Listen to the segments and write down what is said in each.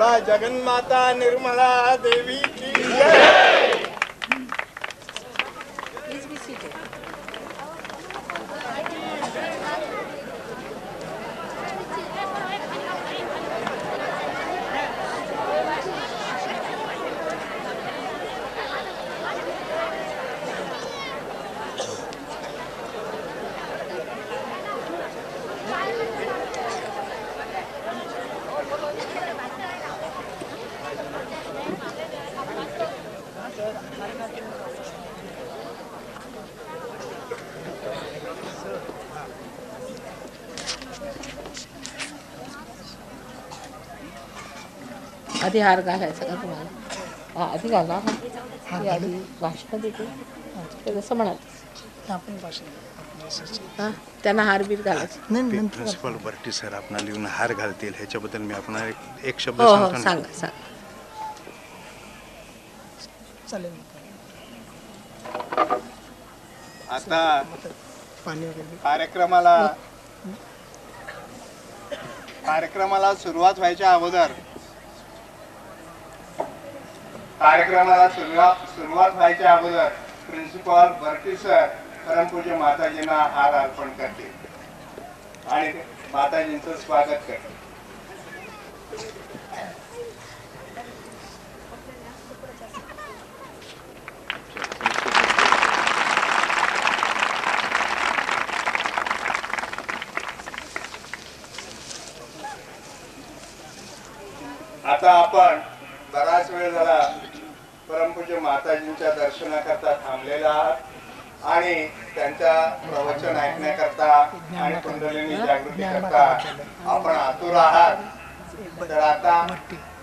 बोला जगन्माता निर्मला देवी की जय। आधी हार घालायचा का तुम्हाला? आधी घाला आधी भाषण देते ते जसं म्हणाल आपण भाषण हां त्यांना हार बीर घालायचं. नाही प्रिन्सिपल बर्टी सर आपणाला लिहून हार घालतील ह्याच्याबद्दल मी आपणाला एक शब्द हो हो सांगतो ना. सांगा सांगा. चालेल. आता पाणी वगैरे कार्यक्रमाला सुरुवात व्हायच्या अगोदर प्रिन्सिपल बर्टी सर परमपूज्य माताजींना हार अर्पण करतील आणि माताजींचं स्वागत करतील. आता आपण बराच वेळ झाला परमपूज्य माताजींच्या दर्शनाकरता थांबलेला आहात आणि त्यांच्या प्रवचन ऐकण्याकरता आणि कुंडलिनी जागृती करता आपण आतुर आहात. तर आता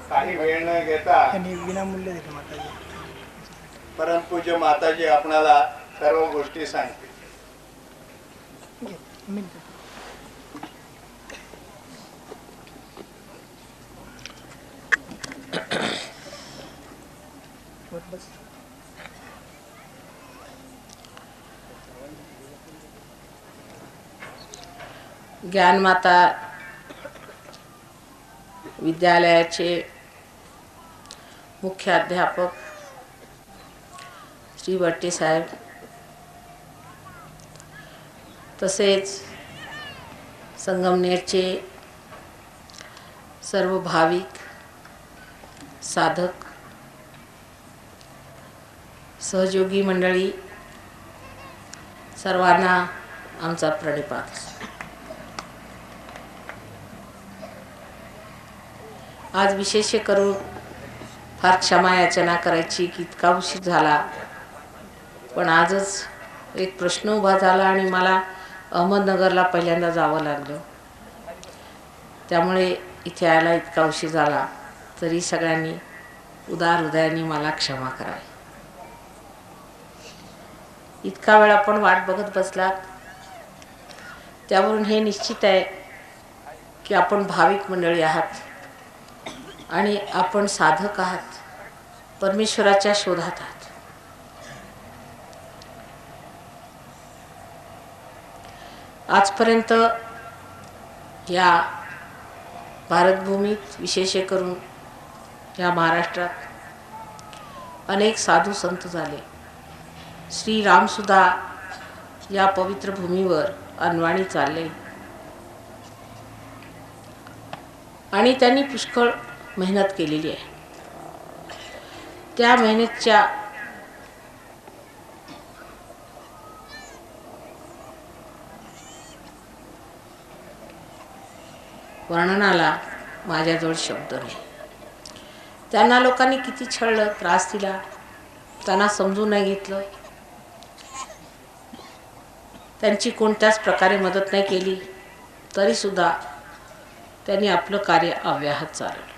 काही वेळ न घेता विनामूल्य दिले माताजी. परमपूज्य माताजी आपणाला सर्व गोष्टी सांगतील. ज्ञानमाता विद्यालयाचे मुख्य अध्यापक श्री बट्टे साहेब, तसेच संगमनेरचे सर्व भाविक साधक सहयोगी मंडळी, सर्वांना आमचा प्रणिपात. आज विशेष करून फार क्षमा याचना करायची की इतका उशीर झाला, पण आजच एक प्रश्न उभा झाला आणि मला अहमदनगरला पहिल्यांदा जावं लागलं, त्यामुळे इथे यायला इतका उशीर झाला. तरी सगळ्यांनी उदार हृदयाने मला क्षमा करावी. इतका वेळ आपण वाट बघत बसलात, त्यावरून हे निश्चित आहे की आपण भाविक मंडळी आहात आणि आपण साधक आहात, परमेश्वराच्या शोधात आहात. आजपर्यंत या भारतभूमीत, विशेष करून या महाराष्ट्रात अनेक साधू संत झाले. श्रीरामसुद्धा या पवित्र भूमीवर अनवाणी चालले आणि त्यांनी पुष्कळ मेहनत केलेली आहे. त्या मेहनतच्या वर्णनाला माझ्याजवळ शब्द नाही. त्यांना लोकांनी किती छळलं, त्रास दिला, त्यांना समजून नाही घेतलं, त्यांची कोणत्याच प्रकारे मदत नाही केली, तरीसुद्धा त्यांनी आपलं कार्य अव्याहत चालवलं.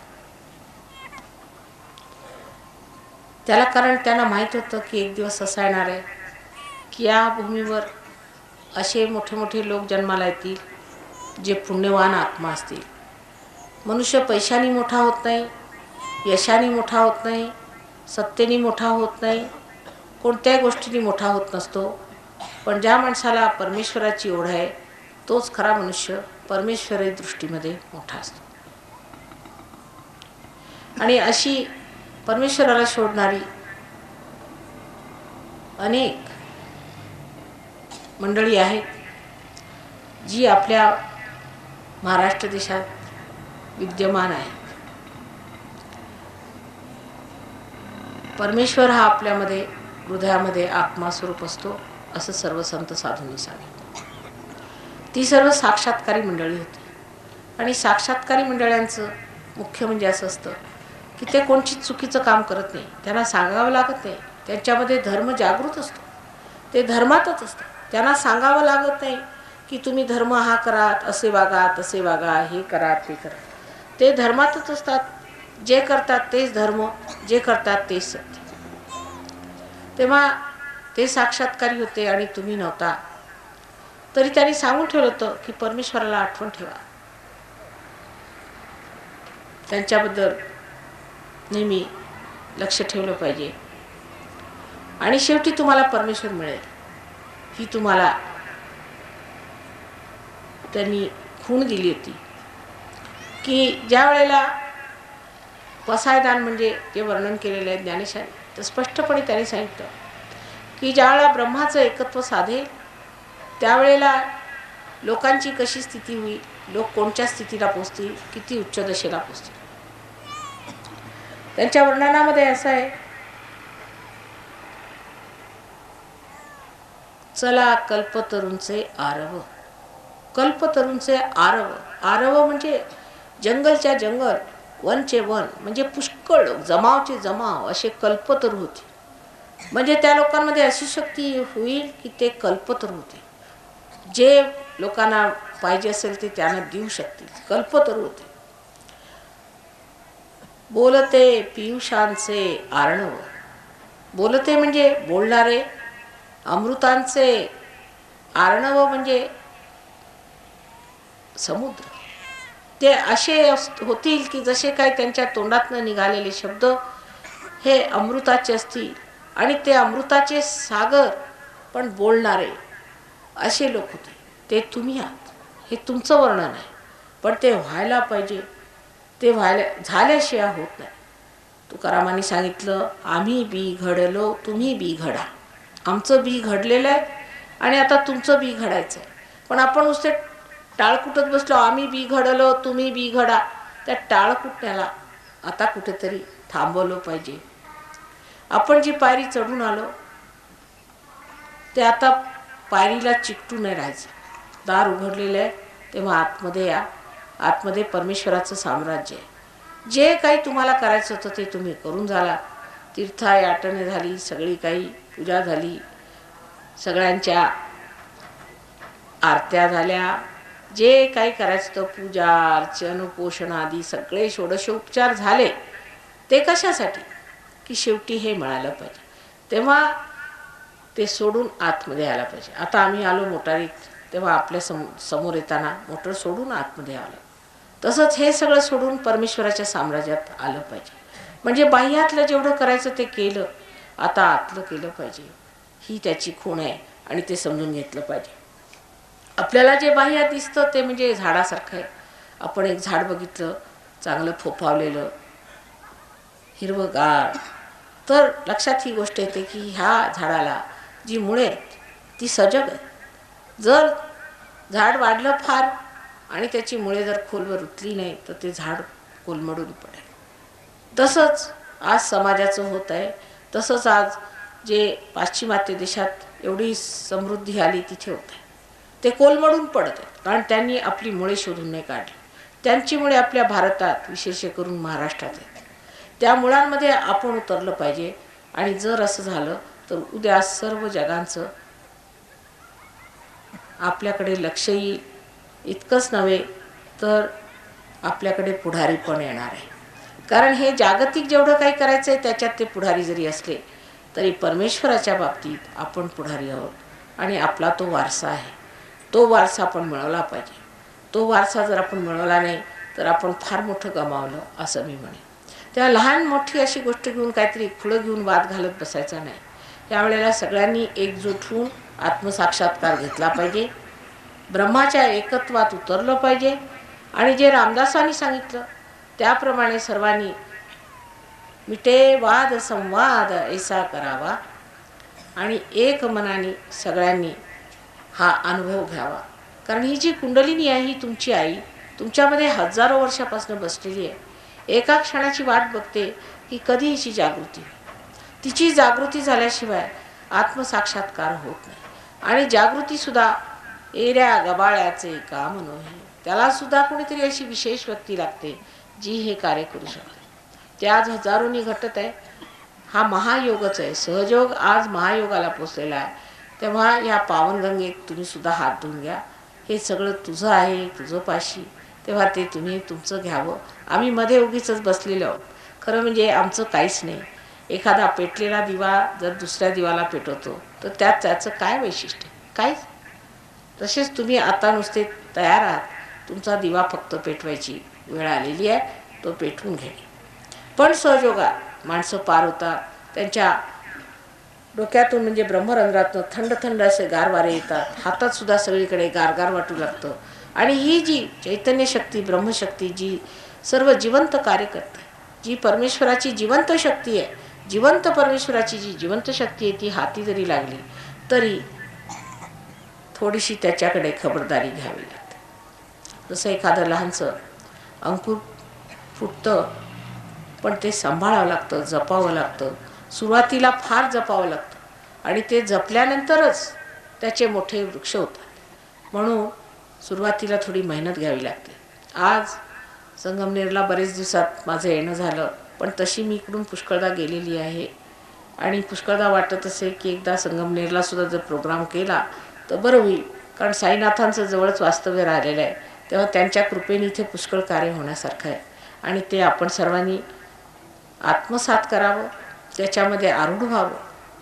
त्याला कारण त्यांना माहीत होतं की एक दिवस असा येणार आहे की या भूमीवर असे मोठे मोठे लोक जन्माला येतील जे पुण्यवान आत्मा असतील. मनुष्य पैशाने मोठा होत नाही, यशाने मोठा होत नाही, सत्तेने मोठा होत नाही, कोणत्याही गोष्टीने मोठा होत नसतो. पण ज्या माणसाला परमेश्वराची ओढ आहे तोच खरा मनुष्य परमेश्वरी दृष्टीमध्ये मोठा असतो. आणि अशी परमेश्वराला शोधणारी अनेक मंडळी आहेत जी आपल्या महाराष्ट्र देशात विद्यमान आहे. परमेश्वर हा आपल्यामध्ये हृदयामध्ये आत्मास्वरूप असतो असं सर्व संत साधूंनी सांगितलं. ती सर्व साक्षात्कारी मंडळी होती. आणि साक्षात्कारी मंडळांचं मुख्य म्हणजे असं असतं की ते कोणतीच चुकीचं काम करत नाही, त्यांना सांगावं लागत नाही. त्यांच्यामध्ये धर्म जागृत असतो, ते धर्मातच असतं. त्यांना सांगावं लागत नाही की तुम्ही धर्म हा करा, असे वागा, तसे वागा, हे करा, ते करा. ते धर्मातच असतात. जे करतात तेच धर्म, जे करतात तेच सत्य. तेव्हा ते साक्षात्कारी होते आणि तुम्ही नव्हता. तरी त्यांनी सांगून ठेवलं होतं की परमेश्वराला आठवण ठेवा, त्यांच्याबद्दल नेहमी लक्ष ठेवलं पाहिजे. आणि शेवटी तुम्हाला परमेश्वर मिळेल ही तुम्हाला त्यांनी खूण दिली होती. की ज्या वेळेला पसायदान म्हणजे जे वर्णन केलेलं आहे ज्ञानेशाने, तर स्पष्टपणे त्यांनी सांगितलं की ज्यावेळेला ब्रह्माचं एकत्व साधेल त्यावेळेला लोकांची कशी स्थिती होईल, लोक कोणत्या स्थितीला पोचतील, किती उच्च दशेला पोचतील. त्यांच्या वर्णनामध्ये असं आहे, चला कल्पतरूंचे आरव. कल्पतरूंचे आरव, आरव म्हणजे जंगलच्या जंगल, वनचे वन, म्हणजे पुष्कळ जमावचे जमाव असे कल्पतरू होते. म्हणजे त्या लोकांमध्ये अशी शक्ती होईल की ते कल्पतरू होते. जे लोकांना पाहिजे असेल ते त्यांना देऊ शकतील, कल्पतरू होते. बोलते पियुषांचे आर्णव, बोलते म्हणजे बोलणारे, अमृतांचे आर्णव म्हणजे समुद्र. ते असे होतील की जसे काय त्यांच्या तोंडातनं निघालेले शब्द हे अमृताचे असतील आणि ते अमृताचे सागर पण बोलणारे असे लोक होते. ते तुम्ही आहात, हे तुमचं वर्णन आहे. पण ते व्हायला पाहिजे, ते झाल्याशिवाय होत नाही. तुकारामांनी सांगितलं, आम्ही बी घडलो तुम्ही बी घडा. आमचं बी घडलेलं आहे आणि आता तुमचं बी घडायचं आहे. पण आपण नुसते टाळ कुटत बसलो, आम्ही बी घडलो तुम्ही बी घडा. त्या टाळ कुटण्याला आता कुठेतरी थांबवलं पाहिजे. आपण जी पायरी चढून आलो ते आता पायरीला चिकटून नाही राहायचं. दार उघडलेलं आहे, तेव्हा आतमध्ये या. आतमध्ये परमेश्वराचं साम्राज्य आहे. जे काही तुम्हाला करायचं होतं ते तुम्ही करून झाला. तीर्थाटने झाली, सगळी काही पूजा झाली, सगळ्यांच्या आरत्या झाल्या, जे काही करायचं होतं पूजा अर्चन पोषण आदी सगळे षोडशोपचार झाले. ते कशासाठी की शेवटी हे मिळालं पाहिजे. तेव्हा ते सोडून आतमध्ये आला पाहिजे. आता आम्ही आलो मोटारीत, तेव्हा आपल्या समोर येताना मोटर सोडून आतमध्ये आलं. तसंच हे सगळं सोडून परमेश्वराच्या साम्राज्यात आलं पाहिजे. म्हणजे बाह्यातलं जेवढं करायचं ते केलं, आता आतलं केलं पाहिजे. ही त्याची खूण आहे आणि ते समजून घेतलं पाहिजे. आपल्याला जे बाह्यात दिसतं ते म्हणजे झाडासारखं आहे. आपण एक झाड बघितलं चांगलं फोफावलेलं हिरवंगार, तर लक्षात ही गोष्ट येते की ह्या झाडाला जी मुळे आहेत ती सजग आहे. जर झाड वाढलं फार आणि त्याची मुळे जर खोलवर उतरली नाही तर ते झाड कोलमडून पडेल. तसंच आज समाजाचं होत आहे. तसंच आज जे पाश्चिमात्य देशात एवढी समृद्धी आली तिथे होत आहे, ते कोलमडून पडत आहे. कारण त्यांनी आपली मुळे शोधून नाही काढली. त्यांची मुळे आपल्या भारतात विशेष करून महाराष्ट्रात आहेत. त्या मुळांमध्ये आपण उतरलं पाहिजे. आणि जर असं झालं तर उद्या सर्व जगांचं आपल्याकडे लक्ष येईल. इतकंच नव्हे तर आपल्याकडे पुढारी पण येणार आहे. कारण हे जागतिक जेवढं काही करायचं आहे त्याच्यात ते पुढारी जरी असले तरी परमेश्वराच्या बाबतीत आपण पुढारी आहोत आणि आपला तो वारसा आहे. तो वारसा आपण मिळवला पाहिजे. तो वारसा जर आपण मिळवला नाही तर आपण फार मोठं गमावलं असं मी म्हणेन. तेव्हा लहान मोठी अशी गोष्ट घेऊन काहीतरी फुलं घेऊन वाद घालत बसायचा नाही. त्यावेळेला सगळ्यांनी एकजूट होऊन आत्मसाक्षात्कार घेतला पाहिजे. ब्रह्माच्या एकत्वात उतरलं पाहिजे. आणि जे रामदासांनी सांगितलं त्याप्रमाणे सर्वांनी मिटे वाद संवाद ऐसा करावा आणि एक मनाने सगळ्यांनी हा अनुभव घ्यावा. कारण ही जी कुंडलिनी आहे ही तुमची आई तुमच्यामध्ये हजारो वर्षापासून बसलेली आहे. एका क्षणाची वाट बघते की कधी हिची जागृती. तिची जागृती झाल्याशिवाय आत्मसाक्षात्कार होत नाही. आणि जागृतीसुद्धा एऱ्या गबाळ्याचे काम नव्हे. त्यालासुद्धा कोणीतरी अशी विशेष व्यक्ती लागते जी हे कार्य करू शकते. ते आज हजारोनी घटत आहे. हा महायोगच आहे. सहयोग आज महायोगाला पोचलेला आहे. तेव्हा या पावनगंगेत तुम्ही सुद्धा हात धुवून घ्या. हे सगळं तुझं आहे, तुझं पाशी. तेव्हा ते तुम्ही तुमचं घ्यावं. आम्ही मध्ये उगीच बसलेलो आहोत. खरं म्हणजे आमचं काहीच नाही. एखादा पेटलेला दिवा जर दुसऱ्या दिवाला पेटवतो तर त्याचं काय वैशिष्ट्य? काहीच. तसेच तुम्ही आता नुसते तयार आहात. तुमचा दिवा फक्त पेटवायची वेळ आलेली आहे. तो पेटवून घेणे. पण सहयोगात माणसं पार होतात. त्यांच्या डोक्यातून म्हणजे ब्रह्मरंध्रातून थंड थंड असे गार वारे येतात. हातात सुद्धा सगळीकडे गारगार वाटू लागतं. आणि ही जी चैतन्य शक्ती ब्रह्मशक्ती जी सर्व जिवंत कार्य करते, जी परमेश्वराची जिवंत शक्ती आहे, जिवंत परमेश्वराची जी जिवंत शक्ती आहे ती हाती जरी लागली तरी थोडीशी त्याच्याकडे खबरदारी घ्यावी लागते. जसं एखादं लहानसं अंकुर फुटतं पण ते सांभाळावं लागतं, जपावं लागतं. सुरुवातीला फार जपावं लागतं आणि ते जपल्यानंतरच त्याचे मोठे वृक्ष होतात. म्हणून सुरुवातीला थोडी मेहनत घ्यावी लागते. आज संगमनेरला बरेच दिवसात माझं येणं झालं. पण तशी मी इकडून पुष्कळदा गेलेली आहे. आणि पुष्कळदा वाटत असेल की एकदा संगमनेरला सुद्धा जर प्रोग्राम केला तर बरं होईल. कारण साईनाथांचं जवळच वास्तव्य राहिलेलं आहे. तेव्हा त्यांच्या कृपेने इथे पुष्कळ कार्य होण्यासारखं आहे. आणि ते आपण सर्वांनी आत्मसात करावं, त्याच्यामध्ये आरूढ व्हावं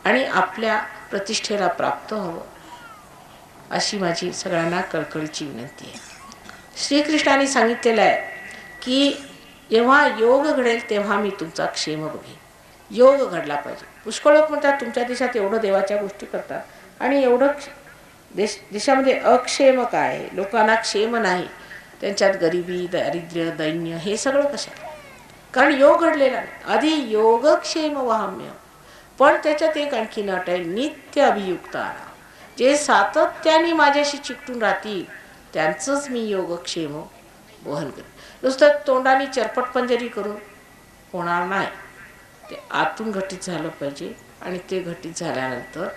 आणि आपल्या प्रतिष्ठेला प्राप्त व्हावं अशी माझी सगळ्यांना कळकळीची विनंती आहे. श्रीकृष्णाने सांगितलेलं आहे की जेव्हा योग घडेल तेव्हा मी तुमचा क्षेम बघेन. योग घडला पाहिजे. पुष्कळ लोक म्हणतात तुमच्या देशात एवढं देवाच्या गोष्टी करतात आणि एवढं देशामध्ये अक्षेम काय आहे, लोकांना क्षेम नाही, त्यांच्यात गरिबी दारिद्र्य दैन्य हे सगळं कशाला? कारण योग घडलेला नाही. आधी योगक्षेम वाहम्य. पण त्याच्यात एक आणखी नट आहे, नित्य अभियुक्ता. जे सातत्याने माझ्याशी चिकटून राहतील त्यांचंच मी योगक्षेम वहन करेन. नुसतं तोंडाने चरपट पंजरी करून होणार नाही. ते आतून घटित झालं पाहिजे. आणि ते घटित झाल्यानंतर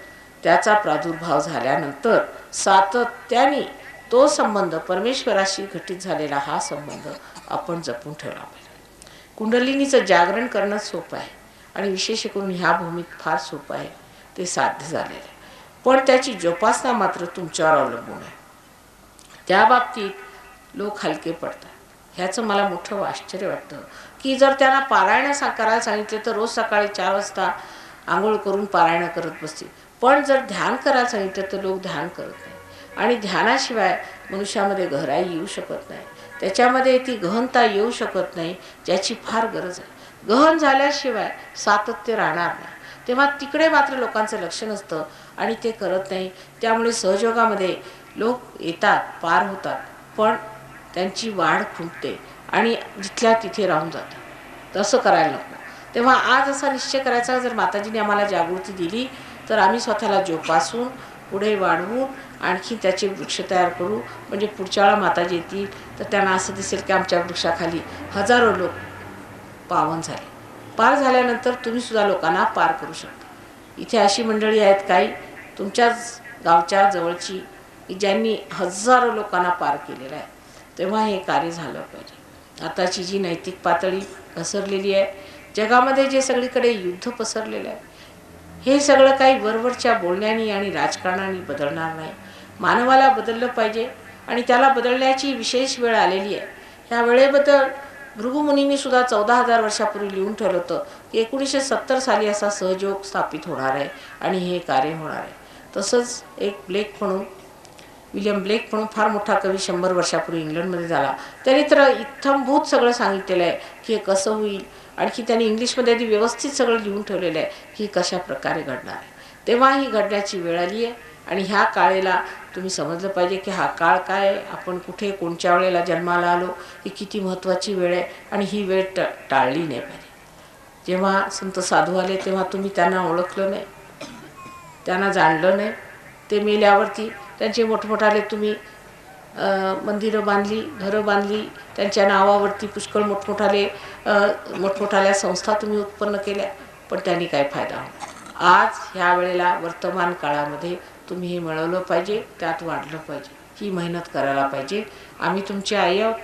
त्याचा प्रादुर्भाव झाल्यानंतर सातत्याने तो संबंध परमेश्वराशी घटित झालेला हा संबंध आपण जपून ठेवला पाहिजे. कुंडलिनीचं जागरण करणं सोपं आहे आणि विशेष करून ह्या भूमीत फार सोपं आहे. ते साध्य झालेलं आहे. पण त्याची जोपासना मात्र तुमच्यावर अवलंबून आहे. त्या बाबतीत लोक हलके पडतात. ह्याचं मला मोठं आश्चर्य वाटतं की जर त्यांना पारायण करायला सांगितले तर रोज सकाळी 4 वाजता आंघोळ करून पारायण करत बसतील. पण जर ध्यान करायला सांगितलं तर लोक ध्यान करत नाही. आणि ध्यानाशिवाय मनुष्यामध्ये गहराई येऊ शकत नाही. त्याच्यामध्ये ती गहनता येऊ शकत नाही ज्याची फार गरज आहे. गहन झाल्याशिवाय सातत्य राहणार नाही. तेव्हा तिकडे मात्र लोकांचं लक्ष नसतं आणि ते करत नाही. त्यामुळे सहयोगामध्ये लोक येतात, पार होतात, पण त्यांची वाढ खुंटते आणि जिथल्या तिथे राहून जातात. तसं करायला नको. तेव्हा आज असा निश्चय करायचा, जर माताजीने आम्हाला जागृती दिली तर आम्ही स्वतःला जोपासून पुढे वाढवून आणखी त्याचे वृक्ष तयार करू. म्हणजे पुढच्या वेळा माताजी येतील तर त्यांना असं दिसेल की आमच्या वृक्षाखाली हजारो लोक पावन झाले. पार झाल्यानंतर तुम्हीसुद्धा लोकांना पार करू शकता. इथे अशी मंडळी आहेत काही तुमच्याच गावच्या जवळची की ज्यांनी हजारो लोकांना पार केलेलं आहे. तेव्हा हे कार्य झालं पाहिजे. आताची जी नैतिक पातळी घसरलेली आहे, जगामध्ये जे सगळीकडे युद्ध पसरलेलं आहे, हे सगळं काही वरवरच्या बोलण्यानी आणि राजकारणाने बदलणार नाही. मानवाला बदललं पाहिजे आणि त्याला बदलण्याची विशेष वेळ आलेली आहे. ह्या वेळेबद्दल भृगुमुनींनी सुद्धा 14,000 वर्षापूर्वी लिहून ठेवलं होतं की 1970 साली असा सहयोग स्थापित होणार आहे आणि हे कार्य होणार आहे. तसंच एक विलियम ब्लेक म्हणून फार मोठा कवी 100 वर्षापूर्वी इंग्लंडमध्ये झाला. त्यांनी तर इत्थंभूत सगळं सांगितलेलं आहे की हे कसं होईल. आणखी त्यांनी इंग्लिशमध्ये आधी व्यवस्थित सगळं लिहून ठेवलेलं आहे की कशा प्रकारे घडणार आहे. तेव्हा ही घडण्याची वेळ आली आहे आणि ह्या काळेला तुम्ही समजलं पाहिजे की हा काळ काय आहे, आपण कुठे कोणत्या वेळेला जन्माला आलो, ही किती महत्त्वाची वेळ आहे आणि ही वेळ टाळली नाही पाहिजे. जेव्हा संत साधू आले तेव्हा तुम्ही त्यांना ओळखलं नाही, त्यांना जाणलं नाही. ते मेल्यावरती त्यांचे मोठमोठाले तुम्ही मंदिरं बांधली, घरं बांधली, त्यांच्या नावावरती पुष्कळ मोठमोठाल्या संस्था तुम्ही उत्पन्न केल्या, पण त्यांनी काय फायदा होणार. आज ह्या वेळेला वर्तमान काळामध्ये तुम्ही हे मिळवलं पाहिजे, त्यात वाढलं पाहिजे, ही मेहनत करायला पाहिजे. आम्ही तुमचे आई आहोत,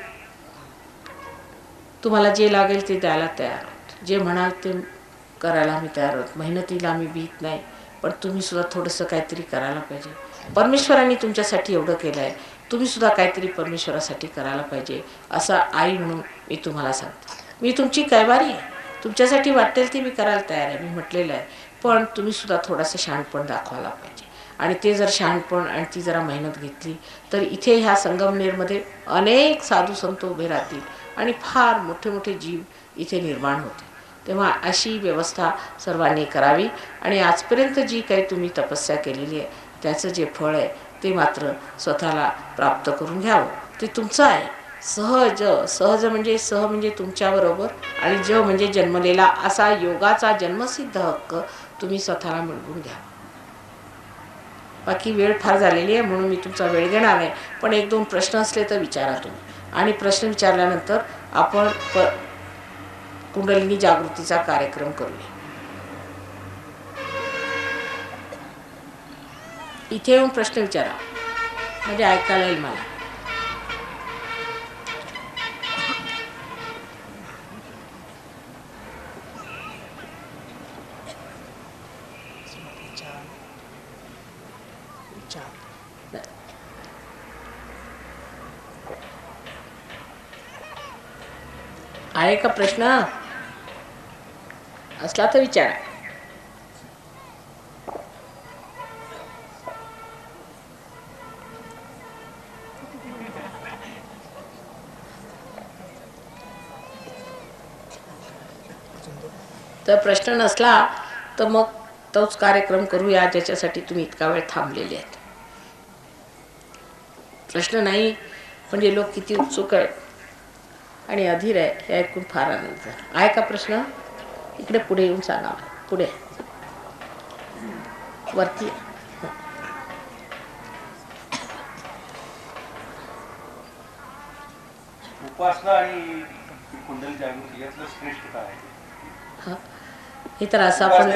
तुम्हाला जे लागेल ते द्यायला तयार आहोत, जे म्हणाल ते करायला आम्ही तयार आहोत. मेहनतीला आम्ही भीत नाही, पण तुम्ही सुद्धा थोडंसं काहीतरी करायला पाहिजे. परमेश्वरांनी तुमच्यासाठी एवढं केलं आहे, तुम्ही सुद्धा काहीतरी परमेश्वरासाठी करायला पाहिजे, असं आई म्हणून मी तुम्हाला सांगते. मी तुमची कैवारी आहे, तुमच्यासाठी वाटेल ती मी करायला तयार आहे, मी म्हटलेलं आहे. पण तुम्ही सुद्धा थोडंसं शहाणपण दाखवायला पाहिजे. आणि ते जर शहाणपण आणि ती जरा मेहनत घेतली तर इथे ह्या संगमनेरमध्ये अनेक साधू संत उभे राहतील आणि फार मोठे मोठे जीव इथे निर्माण होते. तेव्हा अशी व्यवस्था सर्वांनी करावी. आणि आजपर्यंत जी काही तुम्ही तपस्या केलेली आहे त्याचं जे फळ आहे ते मात्र स्वतःला प्राप्त करून घ्यावं. ते तुमचं आहे. सहज म्हणजे सह म्हणजे तुमच्याबरोबर, आणि ज म्हणजे जन्मलेला, असा योगाचा जन्मसिद्ध हक्क तुम्ही स्वतःला मिळवून घ्या. बाकी वेळ फार झालेली आहे म्हणून मी तुमचा वेळ घेणार नाही, पण 1-2 प्रश्न असले तर विचारा तुम्ही. आणि प्रश्न विचारल्यानंतर आपण कुंडलिनी जागृतीचा कार्यक्रम करूया. इथे येऊन प्रश्न विचारा म्हणजे ऐकायला येईल मला. आहे का प्रश्न? असला तर विचारा. तर प्रश्न नसला तर मग तोच कार्यक्रम करूया ज्याच्यासाठी तुम्ही इतका वेळ थांबलेले आहेत. प्रश्न नाही म्हणजे लोक किती उत्सुक आहेत आणि अधीर आहे हे ऐकून फार आनंद झाला. आहे का प्रश्न? इकडे पुढे येऊन सांगा. पुढे वरती. उपासना आणि कुंडली जागृती यातलं श्रेष्ठ काय आहे? हे तर असं आपण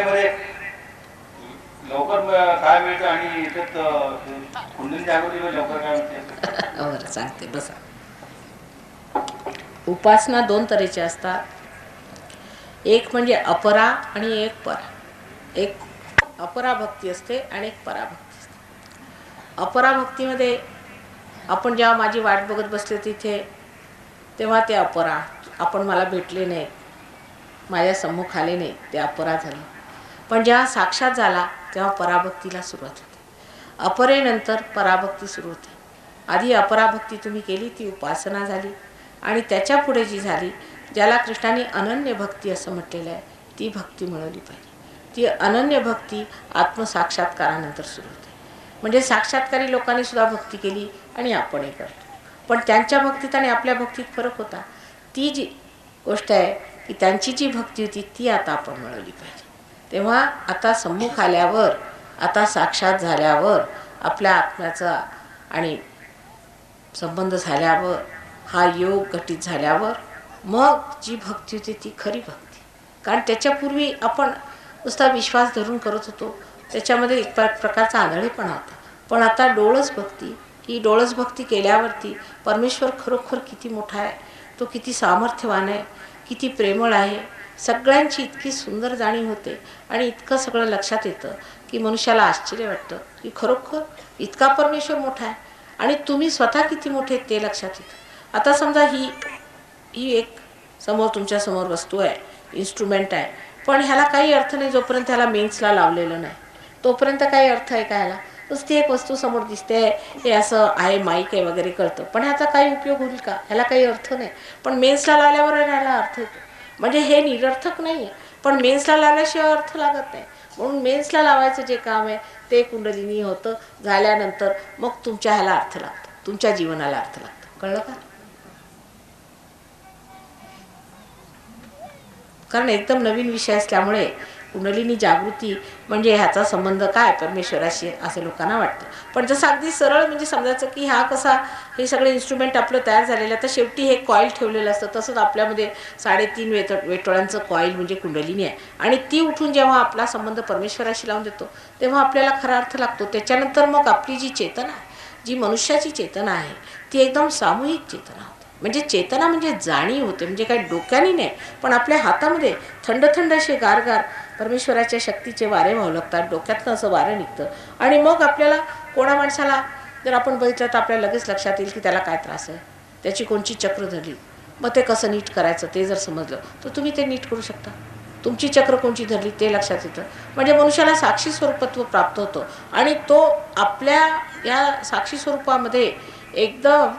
लवकर काय मिळतं आणि याच्यात कुंडली जागृतीमध्ये लवकर काय मिळते? बरं सांगते बसा. उपासना 2 तऱ्हेच्या असतात. एक म्हणजे अपरा आणि एक परा. एक अपराभक्ती असते आणि एक पराभक्ती असते. अपराभक्तीमध्ये आपण जेव्हा माझी वाट बघत बसले तिथे तेव्हा ते अपरा, आपण मला भेटले नाही, माझ्या सम्मुख आले नाही, ते अपरा झाले. पण जेव्हा साक्षात झाला तेव्हा पराभक्तीला सुरुवात होते. अपरेनंतर पराभक्ती सुरू होते. आधी अपराभक्ती तुम्ही केली ती उपासना झाली, आणि त्याच्या पुढे जी झाली ज्याला कृष्णाने अनन्य भक्ती असं म्हटलेलं आहे ती भक्ती मिळवली पाहिजे. ती अनन्य भक्ती आत्मसाक्षात्कारानंतर सुरू होते. म्हणजे साक्षात्कारी लोकांनी सुद्धा भक्ती केली आणि आपणही करतो, पण त्यांच्या भक्तीत आणि आपल्या भक्तीत फरक होता. ती जी गोष्ट आहे की त्यांची जी भक्ती होती ती आता आपण मिळवली पाहिजे. तेव्हा आता सम्मुख आल्यावर, आता साक्षात झाल्यावर, आपल्या आत्म्याचा आणि संबंध झाल्यावर, हा योग घटित झाल्यावर मग जी भक्ती होती ती खरी भक्ती. कारण त्याच्यापूर्वी आपण नुसता विश्वास धरून करत होतो, त्याच्यामध्ये एक प्रकारचा आंधळेपणा होता. पण आता डोळस भक्ती, ही डोळस भक्ती केल्यावरती परमेश्वर खरोखर किती मोठा आहे, तो किती सामर्थ्यवान आहे, किती प्रेमळ आहे, सगळ्यांची इतकी सुंदर जाणीव होते. आणि इतकं सगळं लक्षात येतं की मनुष्याला आश्चर्य वाटतं की खरोखर इतका परमेश्वर मोठा आहे आणि तुम्ही स्वतः किती मोठे ते लक्षात येतं. आता समजा ही एक समोर तुमच्यासमोर वस्तू आहे, इन्स्ट्रुमेंट आहे, पण ह्याला काही अर्थ नाही जोपर्यंत ह्याला मेन्सला लावलेलं नाही, तोपर्यंत काही अर्थ आहे का ह्याला? नुसती एक वस्तू समोर दिसते, हे असं आहे, माईक आहे वगैरे कळतं, पण ह्याचा काही उपयोग होईल का? ह्याला काही अर्थ नाही. पण मेन्सला लावल्यावर ह्याला अर्थ येतो. म्हणजे हे निरर्थक नाही आहे, पण मेन्सला लावल्याशिवाय अर्थ लागत नाही. म्हणून मेन्सला लावायचं जे काम आहे ते कुंडलिनी होतं. झाल्यानंतर मग तुमच्या ह्याला अर्थ लागतो, तुमच्या जीवनाला अर्थ लागतो. कळलं का? कारण एकदम नवीन विषय असल्यामुळे कुंडलिनी जागृती म्हणजे ह्याचा संबंध काय परमेश्वराशी असं लोकांना वाटतं. पण जसं अगदी सरळ म्हणजे समजायचं की हा कसा हे सगळे इन्स्ट्रुमेंट आपलं तयार झालेलं आहे, तर शेवटी हे कॉईल ठेवलेलं असतं. तसंच आपल्यामध्ये 3.5 वेटोळांचं कॉईल म्हणजे कुंडलिनी आहे. आणि ती उठून जेव्हा आपला संबंध परमेश्वराशी लावून देतो तेव्हा आपल्याला खरा अर्थ लागतो. त्याच्यानंतर मग आपली जी चेतना आहे, जी मनुष्याची चेतना आहे, ती एकदम सामूहिक चेतना होते. म्हणजे चेतना म्हणजे जाणीव होते, म्हणजे काही डोक्याने नाही, पण आपल्या हातामध्ये थंड थंड असे गारगार परमेश्वराच्या शक्तीचे वारे वाहू लागतात. डोक्यातनं असं वारं निघतं. आणि मग आपल्याला कोणा माणसाला जर आपण बघितलं तर आपल्याला लगेच लक्षात येईल की त्याला काय त्रास आहे, त्याची कोणची चक्र धरली, मग ते कसं नीट करायचं ते जर समजलं तर तुम्ही ते नीट करू शकता. तुमची चक्र कोणची धरली ते लक्षात येतं. म्हणजे मनुष्याला साक्षी स्वरूपत्व प्राप्त होतं आणि तो आपल्या या साक्षी स्वरूपामध्ये एकदम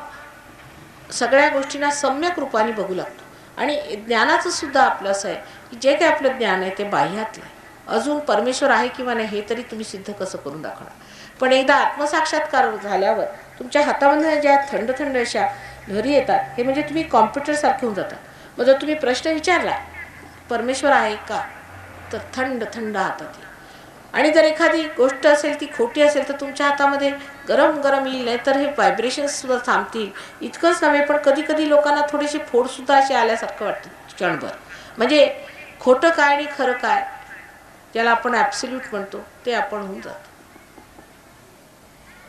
सगळ्या गोष्टींना सम्यक रूपाने बघू लागतो. आणि ज्ञानाचं सुद्धा आपलं असं आहे की जे काही आपलं ज्ञान आहे ते बाह्यातलं आहे. अजून परमेश्वर आहे किंवा नाही हे तरी तुम्ही सिद्ध कसं करून दाखवणार. पण एकदा आत्मसाक्षात्कार झाल्यावर तुमच्या हातामध्ये ज्या थंड थंड अशा लहरी येतात, हे म्हणजे तुम्ही कॉम्प्युटरसारखे होऊन जातात. मग जर तुम्ही प्रश्न विचारला परमेश्वर आहे का, तर थंड थंड हातात येईल. आणि जर एखादी गोष्ट असेल ती खोटी असेल तर तुमच्या हातामध्ये गरम गरम येईल, नाही तर हे व्हायब्रेशन्ससुद्धा थांबतील. इतकंच नव्हे, पण कधी कधी लोकांना थोडेसे फोडसुद्धा असे आल्यासारखं वाटतं क्षणभर. म्हणजे खोटं काय आणि खरं काय ज्याला आपण ॲब्सोल्यूट म्हणतो ते आपण होऊन जातो.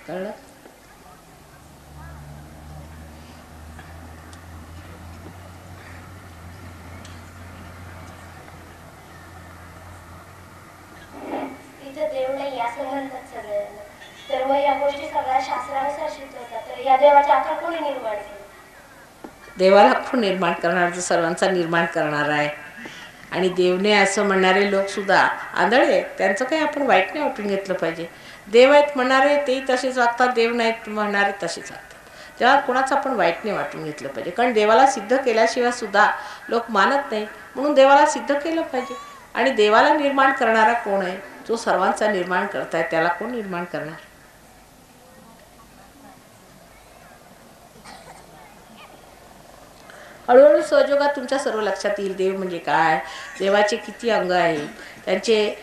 कळलं? देव नाही असं म्हणतात सगळ्यांना. तर मग या गोष्टी सगळ्या शास्त्रानुसार शिकवतात. तर या देवाच्या आकार कोणी निर्माण केलं? देवाला कोण निर्माण करणार, तर सर्वांचा निर्माण करणार आहे. आणि देवने असं म्हणणारे लोकसुद्धा आंधळे आहेत. त्यांचं काही आपण वाईट नाही वाटून घेतलं पाहिजे. देव आहेत म्हणणारे तेही तसेच वागतात, देव नाहीत म्हणणारे तसेच वागतात. तेव्हा कोणाचं आपण वाईट नाही वाटून घेतलं पाहिजे. कारण देवाला सिद्ध केल्याशिवाय सुद्धा लोक मानत नाहीत, म्हणून देवाला सिद्ध केलं पाहिजे. आणि देवाला निर्माण करणारा कोण आहे, जो सर्वांचा निर्माण करताय त्याला कोण निर्माण करणार. हळूहळू सहयोगात तुमच्या सर्व लक्षात येईल देव म्हणजे काय, देवाचे किती अंग आहेत, त्यांचे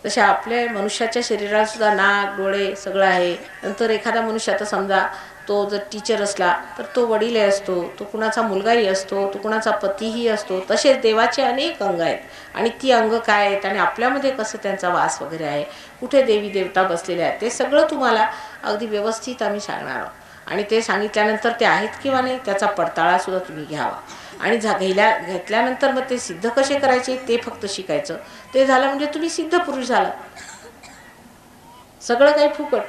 तसे आपल्या मनुष्याच्या शरीरात सुद्धा नाक डोळे सगळं आहे. नंतर एखादा मनुष्य आता समजा तो जर टीचर असला तर तो वडीलही असतो, तो कुणाचा मुलगाही असतो, तो कुणाचा पतीही असतो. तसेच देवाचे अनेक अंग आहेत. आणि ती अंग काय आहेत आणि आपल्यामध्ये कसं त्यांचा वास वगैरे आहे, कुठे देवी देवता बसलेले आहेत, ते सगळं तुम्हाला अगदी व्यवस्थित आम्ही सांगणार आहोत. आणि ते सांगितल्यानंतर ते आहेत किंवा नाही त्याचा पडताळासुद्धा तुम्ही घ्यावा. आणि घेतल्यानंतर मग ते सिद्ध कसे करायचे ते फक्त शिकायचं. ते झालं म्हणजे तुम्ही सिद्ध पुरुष झाला. सगळं काही फुकट.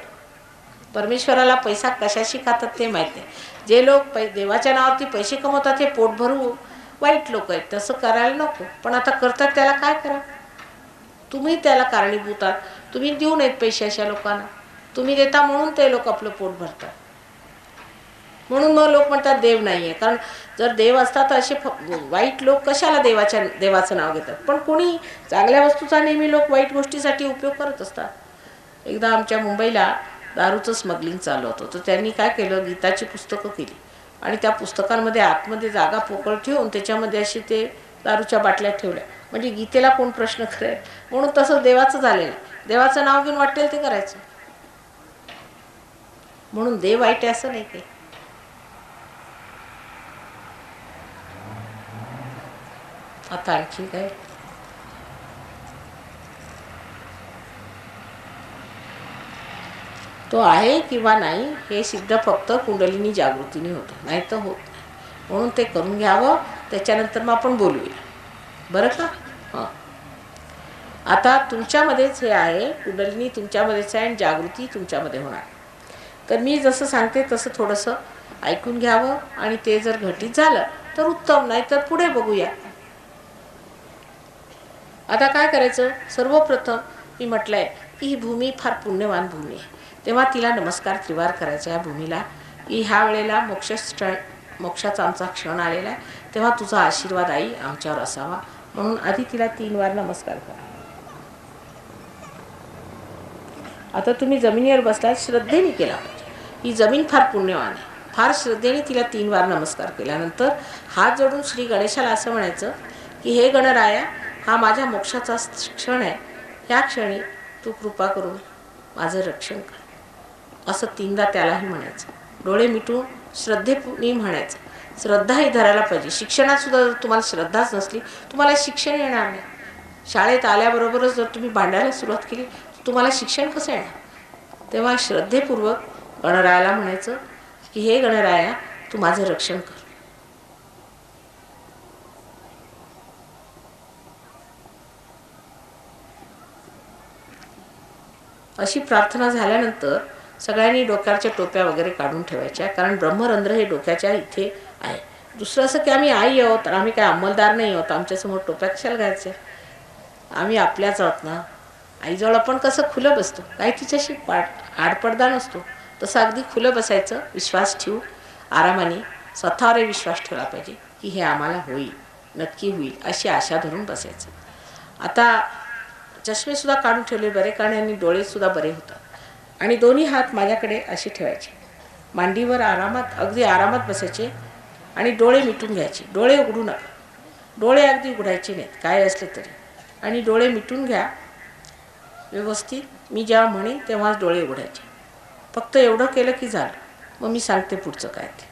परमेश्वराला पैसा कशाशी खातात ते माहीत नाही. जे लोक देवाच्या नावावरती पैसे कमवतात हे पोट भरू वाईट लोक आहेत. तसं करायला नको. पण आता करतात त्याला काय करा. तुम्ही त्याला कारणीभूत आहात. तुम्ही देऊ नयेत पैसे अशा लोकांना. तुम्ही देता म्हणून ते लोक आपलं पोट भरतात. म्हणून मग लोक म्हणतात देव नाही आहे. कारण जर देव असतात तर असे वाईट लोक कशाला देवाचं नाव घेतात. पण कोणी चांगल्या वस्तूचा नेहमी लोक वाईट गोष्टीसाठी उपयोग करत असतात. एकदा आमच्या मुंबईला दारूचं स्मगलिंग चालू होतं. तर त्यांनी काय केलं, गीताची पुस्तकं केली आणि त्या पुस्तकांमध्ये आतमध्ये जागा पोकळ ठेवून त्याच्यामध्ये असे ते दारूच्या बाटल्या ठेवल्या. म्हणजे गीतेला कोण प्रश्न करेल. म्हणून तसं देवाचं झालेलं. देवाचं नाव घेऊन वाटेल ते करायचं. म्हणून देव वाईट आहे असं नाही काही. आता आणखी काय, तो आहे किंवा नाही हे सिद्ध फक्त कुंडलिनी जागृतीने होतं, नाही तर होत नाही. म्हणून ते करून घ्यावं. त्याच्यानंतर मग आपण बोलूया, बरं का. हां, आता तुमच्यामध्येच हे आहे, कुंडलिनी तुमच्यामध्येच आहे आणि जागृती तुमच्यामध्ये होणार. तर मी जसं सांगते तसं थोडंसं ऐकून घ्यावं आणि ते जर घटित झालं तर उत्तम, नाही तर पुढे बघूया. आता काय करायचं, सर्वप्रथम मी म्हटलं आहे की ही भूमी फार पुण्यवान भूमी आहे. तेव्हा तिला नमस्कार त्रिवार करायचा या भूमीला, की ह्या वेळेला मोक्षाचा आमचा क्षण आलेला आहे, तेव्हा तुझा आशीर्वाद आई आमच्यावर असावा. म्हणून आधी तिला 3 वार नमस्कार करा. आता तुम्ही जमिनीवर बसलात, श्रद्धेने केला पाहिजे. ही जमीन फार पुण्यवान आहे. फार श्रद्धेने तिला 3 वार नमस्कार केल्यानंतर हात जोडून श्री गणेशाला असं म्हणायचं की हे गणराया, हा माझ्या मोक्षाचा क्षण आहे, ह्या क्षणी तू कृपा करून माझं रक्षण कर, असं 3दा त्यालाही म्हणायचं. डोळे मिटून श्रद्धेने म्हणायचं. श्रद्धाही धरायला पाहिजे. शिक्षणात सुद्धा जर तुम्हाला श्रद्धाच नसली, तुम्हाला शिक्षण येणार नाही. शाळेत आल्याबरोबरच जर तुम्ही भांडायला सुरुवात केली, तुम्हाला शिक्षण कसं येणार? तेव्हा श्रद्धेपूर्वक गणरायाला म्हणायचं की हे गणराया, तू माझं रक्षण कर. अशी प्रार्थना झाल्यानंतर सगळ्यांनी डोक्याच्या टोप्या वगैरे काढून ठेवायच्या, कारण ब्रह्मरंध्र हे डोक्याच्या इथे आहे. दुसरं असं की आम्ही आई आहोत, तर आम्ही काय अंमलदार नाही आहोत, आमच्यासमोर टोप्या कशाला घ्यायच्या? आम्ही आपल्याच आहोत ना. आईजवळ आपण कसं खुलं बसतो, काही तिच्याशी आडपडदा नसतो, तसं अगदी खुलं बसायचं. विश्वास ठेवून आरामाने स्वतःवर विश्वास ठेवला पाहिजे की हे आम्हाला होईल, नक्की होईल, अशी आशा धरून बसायचं. आता चष्मेसुद्धा काढून ठेवले बरे, कारण यांनी डोळेसुद्धा बरे होतात. आणि दोन्ही हात माझ्याकडे असे ठेवायचे, मांडीवर आरामात, अगदी आरामात बसायचे आणि डोळे मिटून घ्यायचे. डोळे उघडू नका, डोळे अगदी उघडायचे नाहीत काय असलं तरी, आणि डोळे मिटून घ्या व्यवस्थित. मी जेव्हा म्हणेन तेव्हाच डोळे उघडायचे. फक्त एवढं केलं की झालं. मग मी सांगते पुढचं काय ते.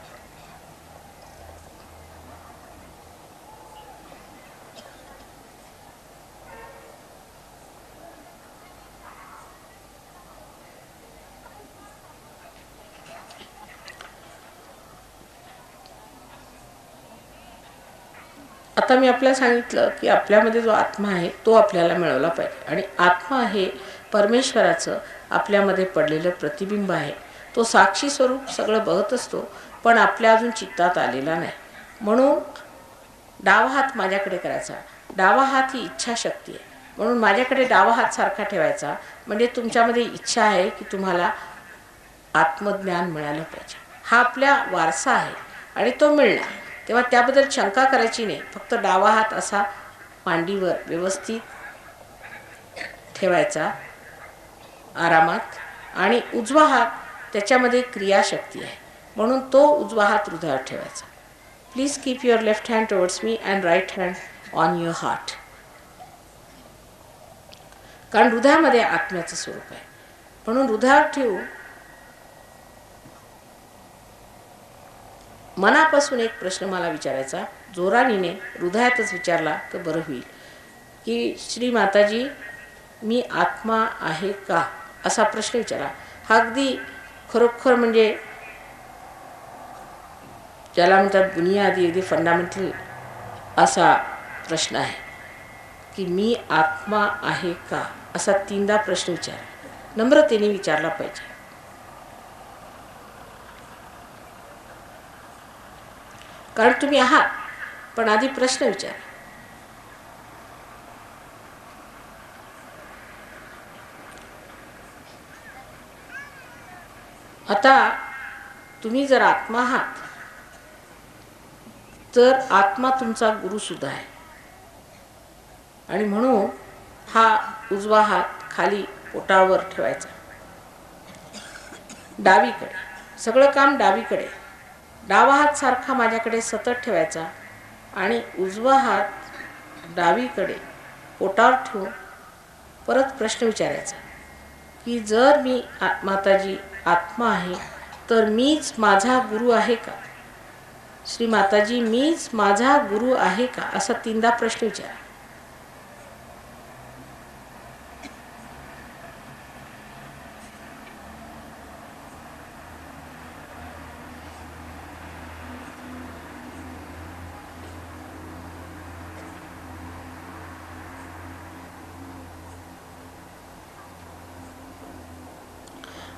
आता मी आपल्याला सांगितलं की आपल्यामध्ये जो आत्मा आहे तो आपल्याला मिळवला पाहिजे. आणि आत्मा हे परमेश्वराचं आपल्यामध्ये पडलेलं प्रतिबिंब आहे. तो साक्षी स्वरूप सगळं बघत असतो, पण आपल्या अजून चित्तात आलेला नाही. म्हणून डावा हात माझ्याकडे करायचा. डावा हात ही इच्छाशक्ती आहे, म्हणून माझ्याकडे डावा हात सारखा ठेवायचा. म्हणजे तुमच्यामध्ये इच्छा आहे की तुम्हाला आत्मज्ञान मिळालं पाहिजे. हा आपला वारसा आहे आणि तो मिळणार. तेव्हा त्याबद्दल शंका करायची नाही. फक्त डावा हात असा मांडीवर व्यवस्थित ठेवायचा आरामात, आणि उजवा हात त्याच्यामध्ये क्रियाशक्ती आहे, म्हणून तो उजवा हात हृदयावर ठेवायचा. Please keep your left hand towards me and right hand on your heart. कारण हृदयामध्ये आत्म्याचं स्वरूप आहे, म्हणून हृदयावर ठेवून मनापासून एक प्रश्न मला विचारायचा, जोरानीने हृदयातच विचारला तर बरं होईल, की श्री माताजी, मी आत्मा आहे का, असा प्रश्न विचारा. हा अगदी खरोखर म्हणजे ज्याला म्हणतात बुनियादी, अगदी फंडामेंटल असा प्रश्न आहे की मी आत्मा आहे का, असा 3दा प्रश्न विचारा. नम्रतेने विचारला पाहिजे. कारण तुम्ही आहात, पण आधी प्रश्न विचारा. आता तुम्ही जर आत्मा आहात तर आत्मा तुमचा गुरु सुद्धा आहे, आणि म्हणून हा उजवा हात खाली पोटावर ठेवायचा, डावीकडे. सगळं काम डावीकडे. डावा हात सारखा माझ्याकडे सतत ठेवायचा आणि उजवा हात डावीकडे पोटावर ठेवून परत प्रश्न विचारायचा की जर मी माताजी आत्मा आहे तर मीच माझा गुरु आहे का? श्री माताजी, मीच माझा गुरु आहे का? असा 3दा प्रश्न विचारा.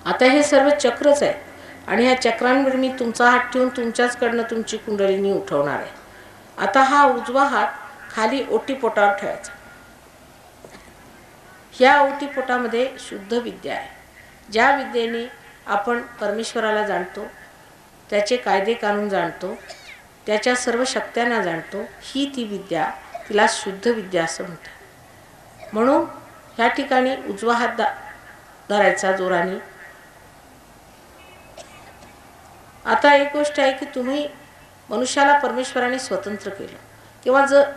आता हे सर्व चक्रच आहे, आणि ह्या चक्रांवर मी तुमचा हात ठेवून तुमच्याचकडनं तुमची कुंडलिनी उठवणार आहे. आता हा उजवा हात खाली ओटीपोटावर ठेवायचा. ह्या ओटीपोटामध्ये शुद्ध विद्या आहे. ज्या विद्येने आपण परमेश्वराला जाणतो, त्याचे कायदे कानून जाणतो, त्याच्या सर्व शक्त्यांना जाणतो, ही ती विद्या, तिला शुद्ध विद्या असं म्हणतात. म्हणून ह्या ठिकाणी उजवा हात धरायचा जोराने. आता एक गोष्ट आहे की तुम्ही मनुष्याला परमेश्वराने स्वतंत्र केलं, किंवा जर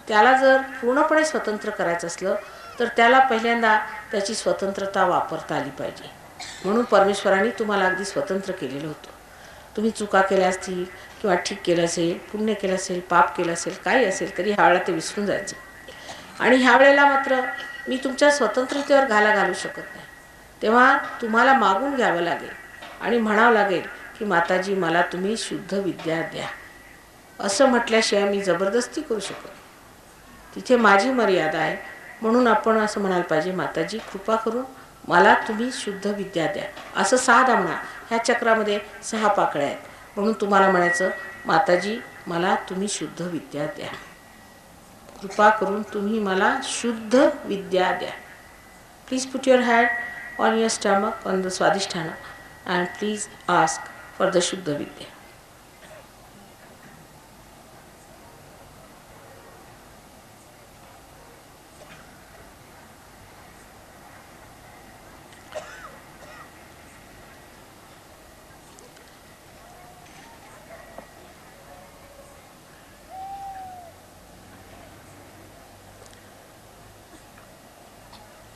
त्याला जर पूर्णपणे स्वतंत्र करायचं असलं तर त्याला पहिल्यांदा त्याची स्वतंत्रता वापरता आली पाहिजे. म्हणून परमेश्वराने तुम्हाला अगदी स्वतंत्र केलेलं होतं. तुम्ही चुका केल्या असतील किंवा ठीक केलं असेल, पुण्य केलं असेल, पाप केलं असेल, काही असेल तरी ह्या वेळेला ते विसरून जायचं. आणि ह्या वेळेला मात्र मी तुमच्या स्वतंत्रतेवर घाला घालू शकत नाही. तेव्हा तुम्हाला मागून घ्यावं लागेल आणि म्हणावं लागेल की माताजी मला तुम्ही शुद्ध विद्या द्या. असं म्हटल्याशिवाय मी जबरदस्ती करू शकत. तिथे माझी मर्यादा आहे. म्हणून आपण असं म्हणायला पाहिजे, माताजी कृपा करून मला तुम्ही शुद्ध विद्या द्या. असं 6दा म्हणा. ह्या चक्रामध्ये 6 पाकळ्या आहेत. म्हणून तुम्हाला म्हणायचं, माताजी मला तुम्ही शुद्ध विद्या द्या. कृपा करून तुम्ही मला शुद्ध विद्या द्या. Please put your hand on your stomach on the Swadhisthana and please ask for the शुद्ध विद्या.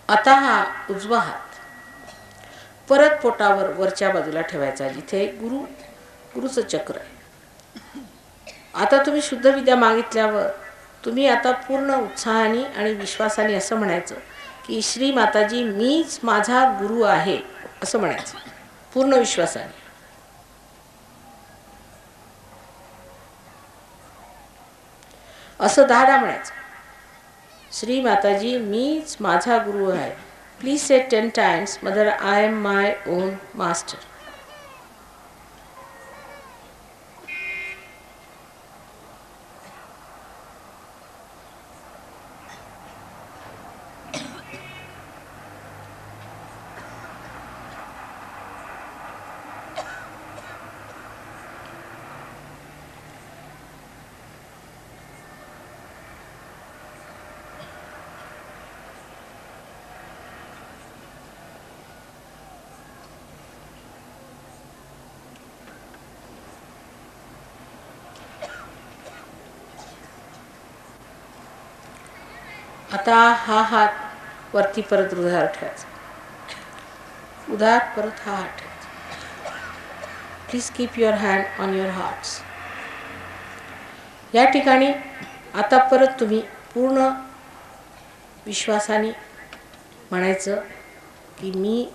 आता हा उजवा हात परत पोटावर वरच्या बाजूला ठेवायचा, जिथे गुरुचं चक्र आहे. आता तुम्ही शुद्ध विद्या मागितल्यावर तुम्ही आता पूर्ण उत्साहाने आणि विश्वासाने असं म्हणायचं की श्री माताजी मीच माझा गुरु आहे, असं म्हणायचं पूर्ण विश्वासाने. असं 10दा म्हणायचं, श्री माताजी मीच माझा गुरु आहे. Please say 10 times, mother I am my on master. आता हा हात वरती परत हृदयावर ठेवायचा. उदार परत हा हात ठेवायचा. Please keep your hand on your hearts. या ठिकाणी आता परत तुम्ही पूर्ण विश्वासाने म्हणायचं की मी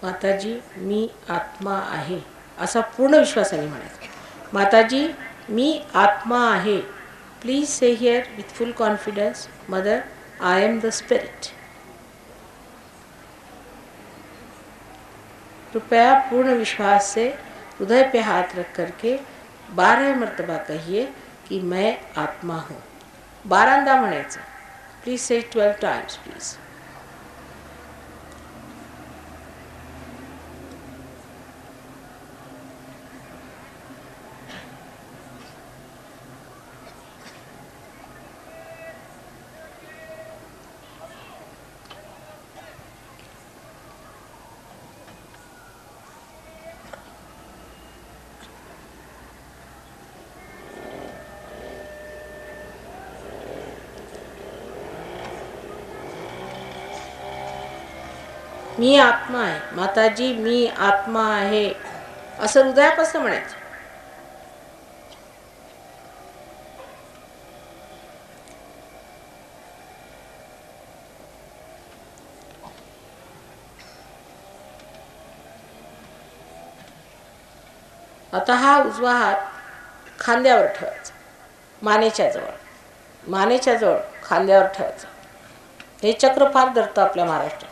माताजी मी आत्मा आहे. असा पूर्ण विश्वासाने म्हणायचं, माताजी मी आत्मा आहे. Please say here with full confidence, mother I am the spirit. कृपया पूर्ण विश्वास से हृदय पे हाथ रख करके 12 मर्तबा कहिए कि मैं आत्मा हूँ. 12दा म्हणायचं. Please say 12 times please. मी आत्मा आहे. माताजी मी आत्मा आहे, असं हृदयापासून म्हणायचं. आता हा उजवा हात खांद्यावर ठेवायचा, मानेच्या जवळ खांद्यावर ठेवायचा. हे चक्र फार धरतं आपल्या महाराष्ट्रात.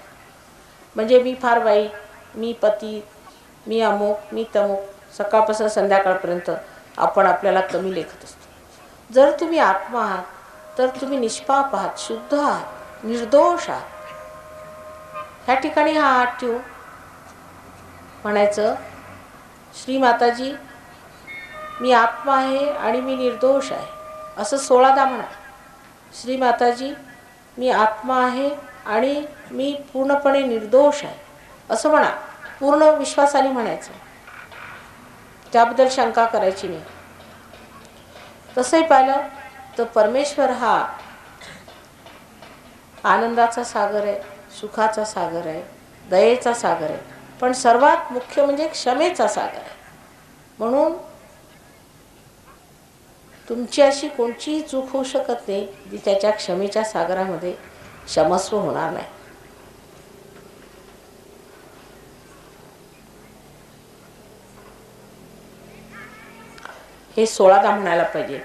म्हणजे मी फार बाई, मी पती, मी अमुक, मी तमुक, सकाळपासून संध्याकाळपर्यंत आपण आपल्याला कमी लेखत असतो. जर तुम्ही आत्मा आहात तर तुम्ही निष्पाप आहात, शुद्ध आहात, निर्दोष आहात. ह्या ठिकाणी हा हात ठेवून म्हणायचं, श्री माताजी मी आत्मा आहे आणि मी निर्दोष आहे. असं 16दा म्हणा. श्री माताजी मी आत्मा आहे आणि मी पूर्णपणे निर्दोष आहे, असं म्हणा. पूर्ण विश्वासाने म्हणायचं, त्याबद्दल शंका करायची नाही. तसंही पाहिलं तर परमेश्वर हा आनंदाचा सागर आहे, सुखाचा सागर आहे, दयेचा सागर आहे, पण सर्वात मुख्य म्हणजे क्षमेचा सागर आहे. म्हणून तुमची अशी कोणतीही चूक होऊ शकत नाही जी त्याच्या क्षमेच्या सागरामध्ये क्षमस्व होणार नाही. हे 16दा म्हणायला पाहिजे.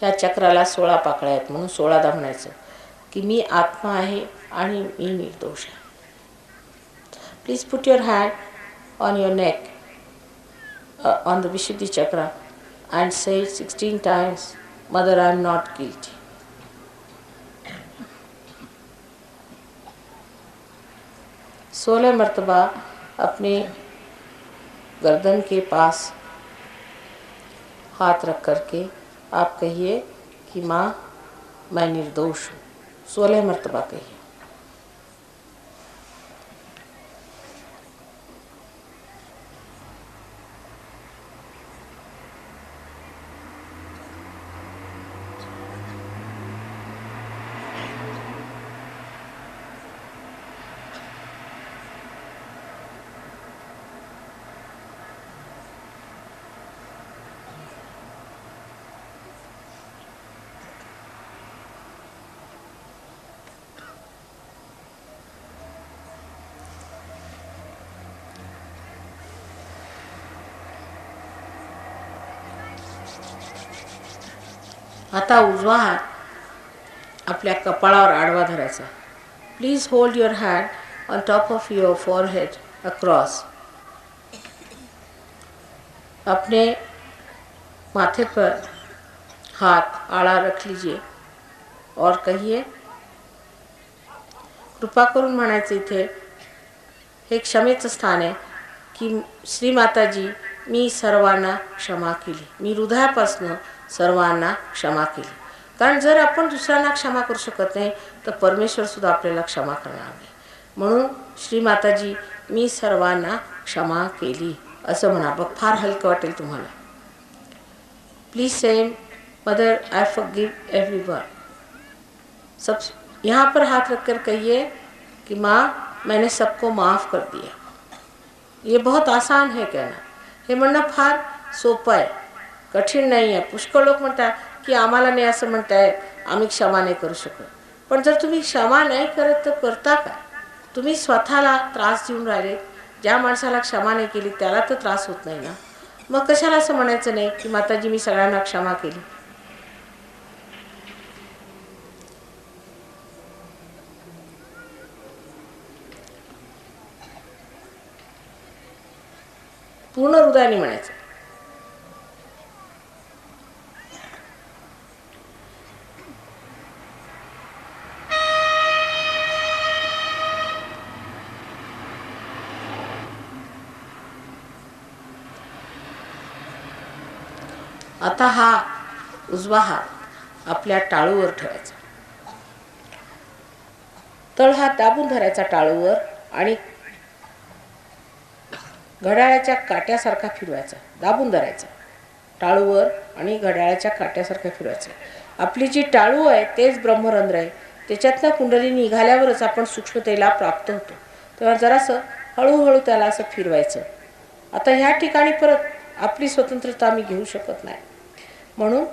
ह्या चक्राला 16 पाकळ्या आहेत म्हणून 16दा म्हणायचं की मी आत्मा आहे आणि मी निर्दोष आहे. Please put your hand on your neck on the Vishuddhi chakra and say it 16 times, Mother, I am not guilty. सोलह मर्तबा अपने गर्दन के पास हाथ रख करके आप कहिए कि माँ मैं निर्दोष हूँ. 16 मर्तबा कहिए. आता उजवा हात आपल्या कपाळावर आडवा धरायचा. Please hold your hand on top of your forehead across. अपने माथे पर हाथ आड़ा रख लीजिए और कहिए, कृपा करून म्हणायचं इथे हे क्षमेचं स्थान आहे की श्रीमाताजी मी सर्वांना क्षमा केली, मी हृदयापासून सर्वांना क्षमा केली. कारण जर आपण दुसऱ्यांना क्षमा करू शकत नाही तर परमेश्वर सुद्धा आपल्याला क्षमा करणार नाही. म्हणून श्रीमाताजी मी सर्वांना क्षमा केली असं म्हणा. बघ फार हलकं वाटेल तुम्हाला. Please say mother I forgive everyone. सब यहाँ पर हाथ रखकर कहिए कि माँ मैंने सबको माफ़ कर दिया. ये बहुत आसान है कहना. हे म्हणणं फार सोपं आहे, कठीण नाही आहे. पुष्कळ लोक म्हणतात की आम्हाला नाही असं म्हणताय, आम्ही क्षमा नाही करू शकत. पण जर तुम्ही क्षमा नाही करत तर करता का? तुम्ही स्वतःला त्रास देऊन राहिले. ज्या माणसाला क्षमा नाही केली त्याला तर त्रास होत नाही ना. मग कशाला असं म्हणायचं नाही की माताजी मी सगळ्यांना क्षमा केली. पूर्ण हृदयाने म्हणायचं. आता हा उजवा हात आपल्या टाळूवर ठेवायचा. तळ हात दाबून धरायचा टाळूवर आणि घड्याळाच्या काट्यासारखा फिरवायचा. दाबून धरायचा टाळूवर आणि घड्याळाच्या काट्यासारखा फिरवायचा. आपली जी टाळू आहे तेच ब्रह्मरंध्र आहे. त्याच्यातनं कुंडली निघाल्यावरच आपण सूक्ष्मतेला प्राप्त होतो. तेव्हा जरासं हळूहळू त्याला असं फिरवायचं. आता ह्या ठिकाणी परत आपली स्वतंत्रता आम्ही घेऊ शकत नाही. म्हणून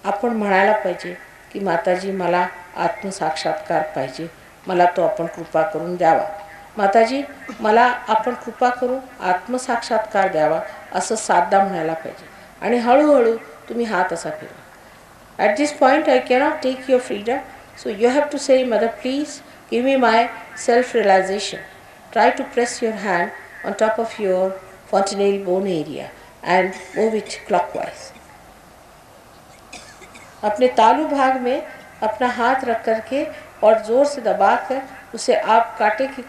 आपण म्हणायला पाहिजे की माताजी मला आत्मसाक्षात्कार पाहिजे, मला तो आपण कृपा करून द्यावा. माताजी मला आपण कृपा करून आत्मसाक्षात्कार द्यावा असं साधदा म्हणायला पाहिजे. आणि हळूहळू तुम्ही हात असा फिरवा. At this point I cannot take your freedom, so you have to say mother please give me my self realisation. Try to press your hand on top of your fontanelle bone area and move it clockwise. अपने तालू भाग में अपना हाथ रख करके और ज़ोर से दबाकर उसे आप कांटे की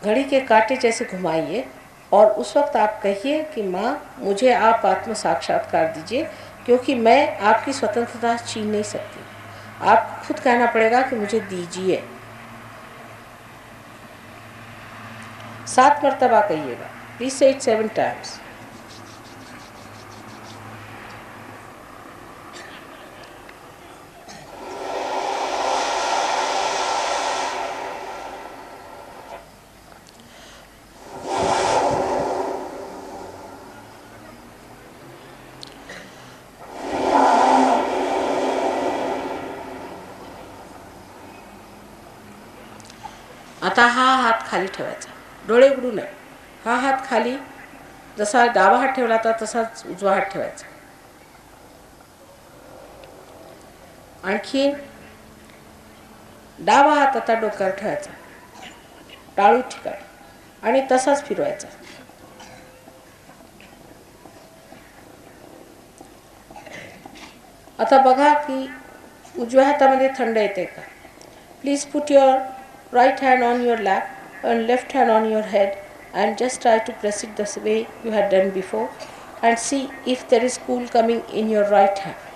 घड़ी के कांटे जैसे घुमाइए और उस वक्त आप कहिए कि माँ मुझे आप आत्म साक्षात्कार दीजिए क्योंकि मैं आपकी स्वतंत्रता छीन नहीं सकती. आप खुद कहना पड़ेगा कि मुझे दीजिए. 7 मरतबा कहिएगा. Please say it 7 times. हात खाली ठेवायचा, डोळे उघडू नये. हा हात खाली, जसा डावा हात ठेवला होता तसाच उजवा हात ठेवायचा. आणखी डावा हात आता डोक्यावर ठेवायचा, टाळू ठिकाणी, आणि तसाच फिरवायचा. आता बघा की उजव्या हातामध्ये थंड येते का. Please put your right hand on your lap and left hand on your head and just try to press it the way you had done before and see if there is cool coming in your right hand.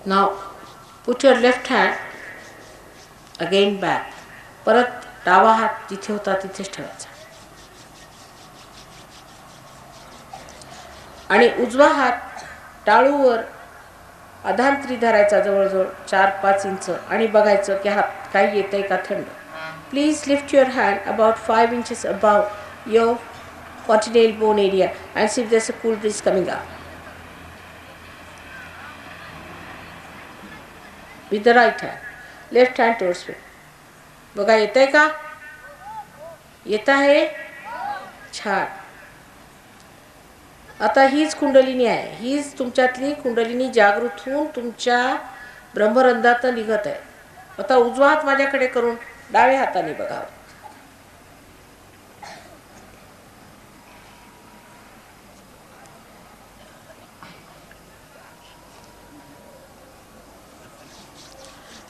Now put your left hand again back. परत डावा हात जिथे होता तिथेच ठेवायचा आणि उजवा हात टाळूवर अधांतरी धरायचा जवळजवळ 4-5 इंच आणि बघायचं की हात काही येतंय का थंड. Please lift your hand about 5 inches above your cotineal bone area and see if there's a cool breeze coming up. With the right hand, left hand towards me. बघा येतंय का, येत आहे, छान. आता हीच कुंडलिनी आहे, हीच तुमच्यातली कुंडलिनी जागृत होऊन तुमच्या ब्रह्मरंध्रात निघत आहे. आता उजवा हात माझ्याकडे करून डाव्या हाताने बघा.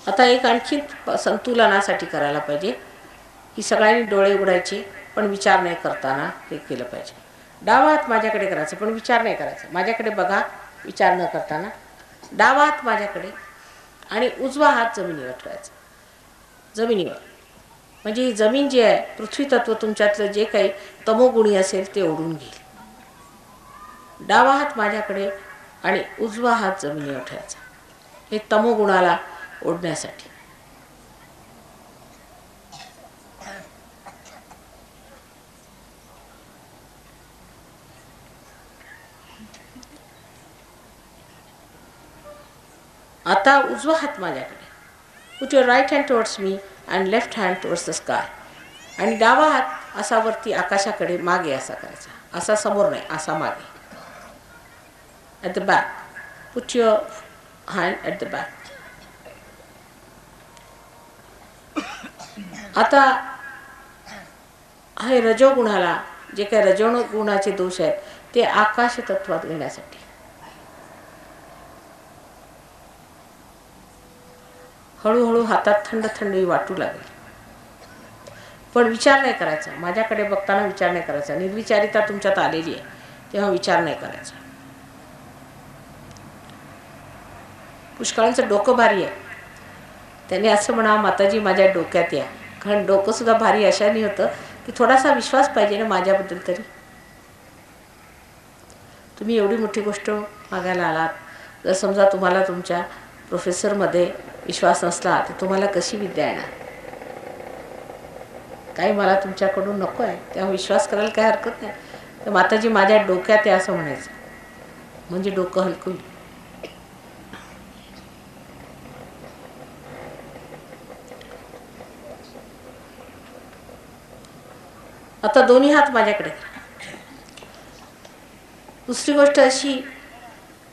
आता एक आणखी संतुलनासाठी करायला पाहिजे की सगळ्यांनी डोळे उघडायचे पण विचार नाही करताना हे केलं पाहिजे. डावा हात माझ्याकडे करायचा पण विचार नाही करायचा. माझ्याकडे बघा, विचार न करताना डावा हात माझ्याकडे आणि उजवा हात जमिनीवर ठेवायचा. जमिनीवर म्हणजे ही जमीन जी आहे, पृथ्वी तत्व तुमच्यातलं जे काही तमोगुणी असेल ते ओढून घेईल. डावा हात माझ्याकडे आणि उजवा हात जमिनीवर ठेवायचा, हे तमोगुणाला ओढण्यासाठी. आता उजवा हात माझ्याकडे, put your right hand towards me and left hand towards the sky. आणि डावा हात असा वरती आकाशाकडे मागे असा करायचा, असा समोर नाही, असा मागे. At the back, put your hand at the back. आता हे रजोगुणाला जे काही रजोगुणाचे दोष आहेत ते आकाश तत्वात घेण्यासाठी. हळूहळू हातात थंड थंडी वाटू लागेल पण विचार नाही करायचा. माझ्याकडे बघताना विचार नाही करायचा. निर्विचारिता तुमच्यात आलेली आहे तेव्हा विचार नाही करायचा. पुष्कळांचं डोकं भारी आहे, त्याने असं म्हणा माताजी माझ्या डोक्यात या. कारण डोकं सुद्धा भारी अशाने होतं की थोडासा विश्वास पाहिजे ना माझ्याबद्दल तरी. तुम्ही एवढी मोठी गोष्ट मागायला आलात, जर समजा तुम्हाला तुमच्या प्रोफेसरमध्ये विश्वास नसला तर तुम्हाला कशी विद्या येणार. काही मला तुमच्याकडून नको आहे तेव्हा विश्वास करायला काही हरकत नाही. तर माताजी माझ्या डोक्यात आहे असं म्हणायचं म्हणजे डोकं हलकं होईल. आता दोन्ही हात माझ्याकडे. दुसरी गोष्ट अशी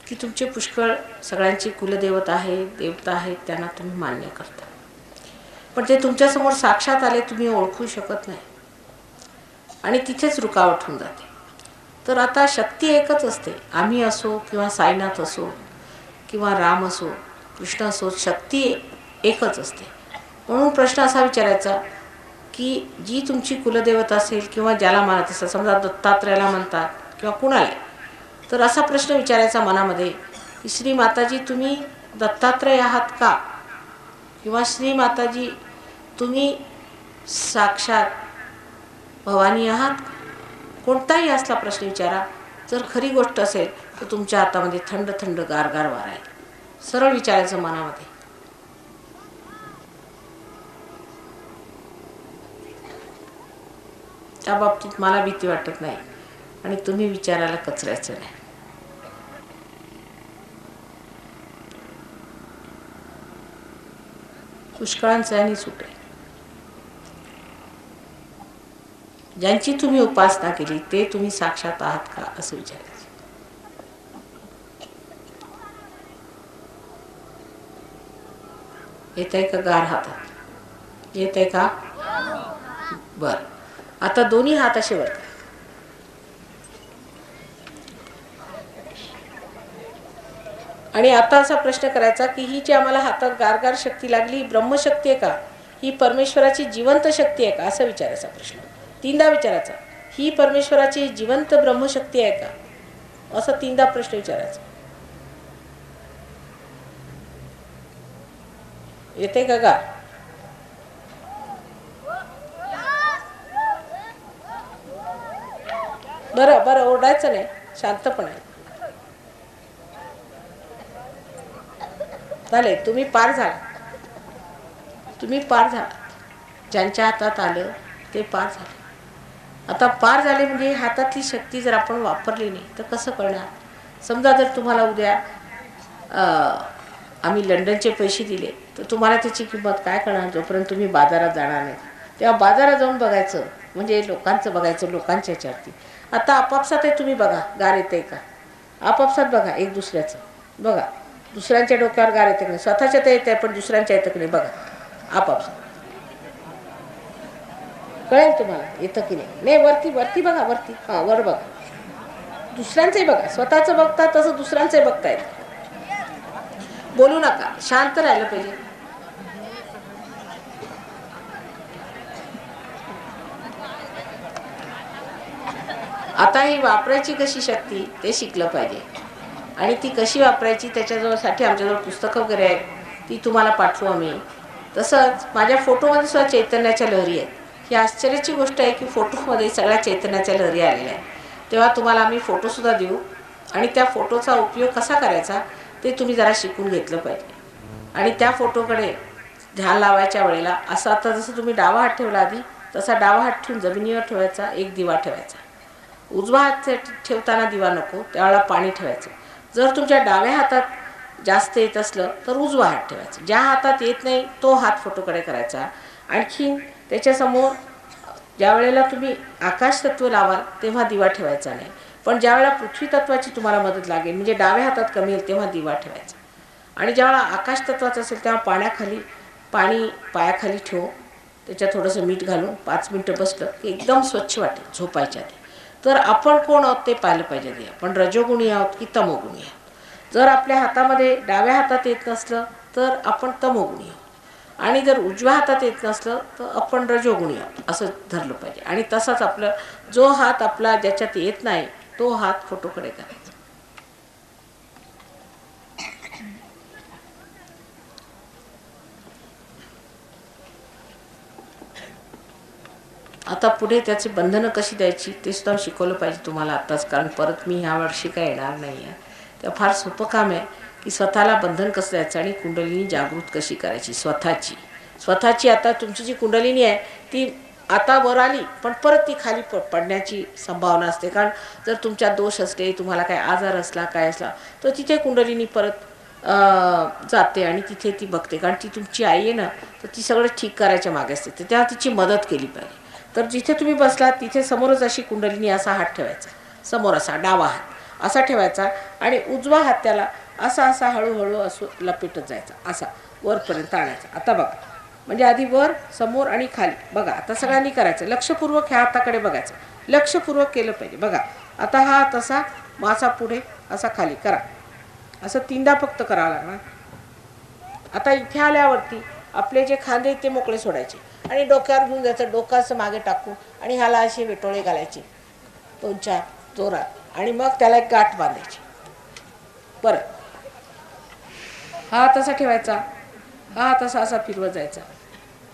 की तुमचे पुष्कळ सगळ्यांची कुलदेवता आहे, देवता आहेत, त्यांना तुम्ही मान्य करता पण ते तुमच्यासमोर साक्षात आले तुम्ही ओळखू शकत नाही आणि तिथेच रुकावट होऊन जाते. तर आता शक्ती एकच असते. आम्ही असो किंवा साईनाथ असो किंवा राम असो, कृष्ण असो, शक्ती एकच असते. म्हणून प्रश्न असा विचारायचा की जी तुमची कुलदेवता असेल किंवा ज्याला मानत असेल, समजा दत्तात्रयाला म्हणतात किंवा कुणाला, तर असा प्रश्न विचारायचा मनामध्ये की श्री माताजी तुम्ही दत्तात्रय आहात का, किंवा श्री माताजी तुम्ही साक्षात भवानी आहात. कोणताही असला प्रश्न विचारा. जर खरी गोष्ट असेल तर तुमच्या हातामध्ये थंड थंड गारगार वारा आहे. सरळ विचारायचं मनामध्ये, त्या बाबतीत मला भीती वाटत नाही आणि तुम्ही विचारायला कचरायचं नाही. पुष्कळांचं आणि सुटे. ज्यांची तुम्ही उपासना केली ते तुम्ही साक्षात आहात का असं विचारायचं. येत आहे का गार हातात? येत आहे का? बर. आता दोन्ही हात असे वर. आणि आता असा प्रश्न करायचा की ही जी आम्हाला हातात गारगार शक्ती लागली, ही ब्रह्मशक्ती आहे का, ही परमेश्वराची जिवंत शक्ती आहे का, असं विचारायचा प्रश्न. 3दा विचारायचा, ही परमेश्वराची जिवंत ब्रह्मशक्ती आहे का, असा 3दा प्रश्न विचारायचा. येते का गा? बरं बरं, ओरडायचं नाही, शांतपणे. झाले, तुम्ही पार झाला, तुम्ही पार झाला. ज्यांच्या हातात आलं ते पार झाले. आता पार झाले म्हणजे हातातली शक्ती जर आपण वापरली नाही तर कसं करणार? समजा जर तुम्हाला उद्या आम्ही लंडनचे पैसे दिले तर तुम्हाला त्याची किंमत काय करणार जोपर्यंत तुम्ही बाजारात जाणार नाही. तेव्हा बाजारात जाऊन बघायचं म्हणजे लोकांचं बघायचं, लोकांच्या ह्याच्यावरती. आता आपापसात आहे, तुम्ही बघा गार येते का, आपापसात बघा, एक दुसऱ्याचं बघा, दुसऱ्यांच्या डोक्यावर गार येते की नाही, स्वतःच्या तर येते पण दुसऱ्यांच्या येतं की नाही बघा, आपापसात कळेल तुम्हाला येतं की नाही. नाही, वरती वरती बघा, वरती, हां वर बघा, दुसऱ्यांचंही बघा, स्वतःचं बघता तसं दुसऱ्यांचंही बघता येतं. बोलू नका, शांत राहिलं पाहिजे. आता ही वापरायची कशी शक्ती ते शिकलं पाहिजे आणि ती कशी वापरायची त्याच्याजवळसाठी आमच्याजवळ पुस्तकं वगैरे आहेत, ती तुम्हाला पाठवू आम्ही. तसंच माझ्या फोटोमध्ये सुद्धा चैतन्याच्या लहरी आहेत. ही आश्चर्याची गोष्ट आहे की फोटोमध्ये सगळ्या चैतन्याच्या लहरी आलेल्या आहेत. तेव्हा तुम्हाला आम्ही फोटोसुद्धा देऊ आणि त्या फोटोचा उपयोग कसा करायचा ते तुम्ही जरा शिकून घेतलं पाहिजे. आणि त्या फोटोकडे ध्यान लावायच्या वेळेला असं, आता जसं तुम्ही डावा हात ठेवला आधी तसा डावा हात ठेवून जमिनीवर ठेवायचा, एक दिवा ठेवायचा. उजवा हात ठेवताना दिवा नको, त्यावेळेला पाणी ठेवायचं. जर तुमच्या डाव्या हातात जास्त येत असलं तर उजवा हात ठेवायचा. ज्या हातात येत नाही तो हात फोटोकडे करायचा. आणखी त्याच्यासमोर ज्या वेळेला तुम्ही आकाश तत्व लावाल तेव्हा दिवा ठेवायचा नाही, पण ज्या वेळेला पृथ्वी तत्वाची तुम्हाला मदत लागेल म्हणजे डाव्या हातात कमी येईल तेव्हा दिवा ठेवायचा. आणि ज्यावेळेला आकाश तत्वाचं असेल तेव्हा पाणी पायाखाली ठेवून त्याच्यात थोडंसं मीठ घालून 5 मिनटं बसलं की एकदम स्वच्छ वाटेल झोपायच्या आधी. तर आपण कोण आहोत ते पाहिलं पाहिजे. आपण रजोगुणी आहोत की तमोगुणी आहोत. जर आपल्या हातामध्ये डाव्या हातात येत नसलं तर आपण तमोगुणी आहोत आणि जर उजव्या हातात येत नसलं तर आपण रजोगुणी आहोत असं धरलं पाहिजे. आणि तसाच आपलं जो हात आपला ज्याच्यात येत नाही तो हात फोटोकडे करायचा. आता पुढे त्याची बंधनं कशी द्यायची ते सुद्धा शिकवलं पाहिजे तुम्हाला आत्ताच, कारण परत मी ह्या वर्षी काय येणार नाही आहे. तर फार सोपं काम आहे की स्वतःला बंधन कसं द्यायचं आणि कुंडलिनी जागृत कशी करायची स्वतःची. आता तुमची जी कुंडलिनी आहे ती आता वर आली पण परत ती खाली पडण्याची संभावना असते. कारण जर तुमच्यात दोष असले, तुम्हाला काय आजार असला काय असला तर तिथे कुंडलिनी परत जाते आणि तिथे ती बघते. कारण ती तुमची आई आहे ना, तर ती सगळं ठीक करायच्या मागे असते, तर तेव्हा तिची मदत केली पाहिजे. तर जिथे तुम्ही बसलात तिथे समोरच अशी कुंडलिनी असा हात ठेवायचा, समोर असा डावा हात असा ठेवायचा आणि उजवा हात त्याला असा हळूहळू असं लपेटत जायचा, असा वरपर्यंत आणायचा. आता बघा, म्हणजे आधी वर, समोर आणि खाली बघा. आता सगळ्यांनी करायचं, लक्षपूर्वक ह्या हाताकडे बघायचं, लक्षपूर्वक केलं पाहिजे. बघा आता हा हात असा, मासा पुढे असा खाली करा, असं 3दा फक्त करावं लागणार. आता इथे आल्यावरती आपले जे खांदे ते मोकळे सोडायचे आणि डोक्यावर घेऊन जायचं, डोकं असं मागे टाकून आणि ह्याला असे वेटोळे घालायचे 2-4 जोरात आणि मग त्याला एक गाठ बांधायची. परत हा हात असा ठेवायचा, हा हात असा फिरवत जायचा,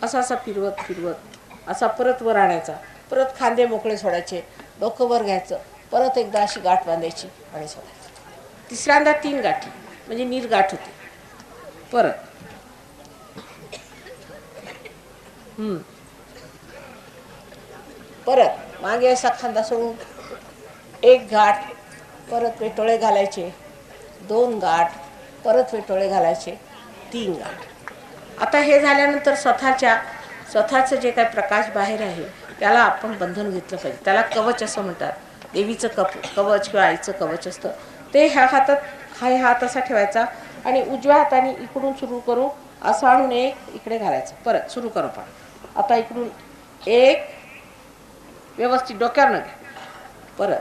असा फिरवत असा परत वर आणायचा, परत खांदे मोकळे सोडायचे, डोकं वर घ्यायचं, परत एकदा अशी गाठ बांधायची आणि सोडायचं. तिसऱ्यांदा 3 गाठी म्हणजे नीरगाठ होते. परत परत मागे असा खांदा सोडून 1 गाठ, परत वेटोळे घालायचे, 2 गाठ, परत वेटोळे घालायचे, 3 गाठ. आता हे झाल्यानंतर स्वतःचं जे काही प्रकाश बाहेर आहे त्याला आपण बंधन घेतलं पाहिजे. त्याला कवच असं म्हणतात. देवीचं कवच किंवा आईचं कवच असतं ते. ह्या हात असा ठेवायचा आणि उजव्या हाताने इकडून सुरू करू असं आणून 1 इकडे घालायचं. परत सुरू करू पण. आता इकडून 1 व्यवस्थित डोक्यावर न घ्या. परत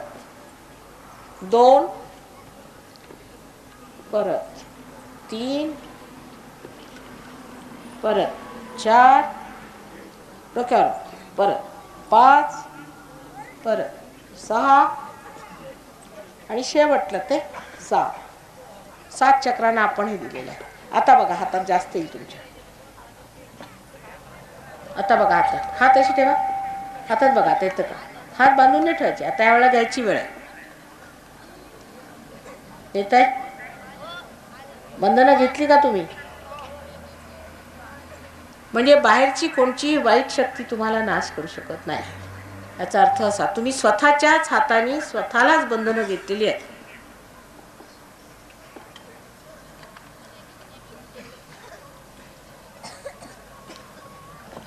2, परत 3, परत 4 डोक्यावर, परत 5, परत 6 आणि शेवटलं ते 7 चक्रांना आपण हे दिलेलं आहे. आता बघा हातात जास्त येईल तुमच्या. आता बघा हात अशी ठेवा. हातात बघा आता येतं का. हात बांधून नाही ठेवायचे. आता यावेळेला द्यायची वेळ आहे. येत आहे. बंधनं घेतली का तुम्ही. म्हणजे बाहेरची कोणतीही वाईट शक्ती तुम्हाला नाश करू शकत नाही. याचा अर्थ असा तुम्ही स्वतःच्याच हाताने स्वतःलाच बंधनं घेतलेली आहेत.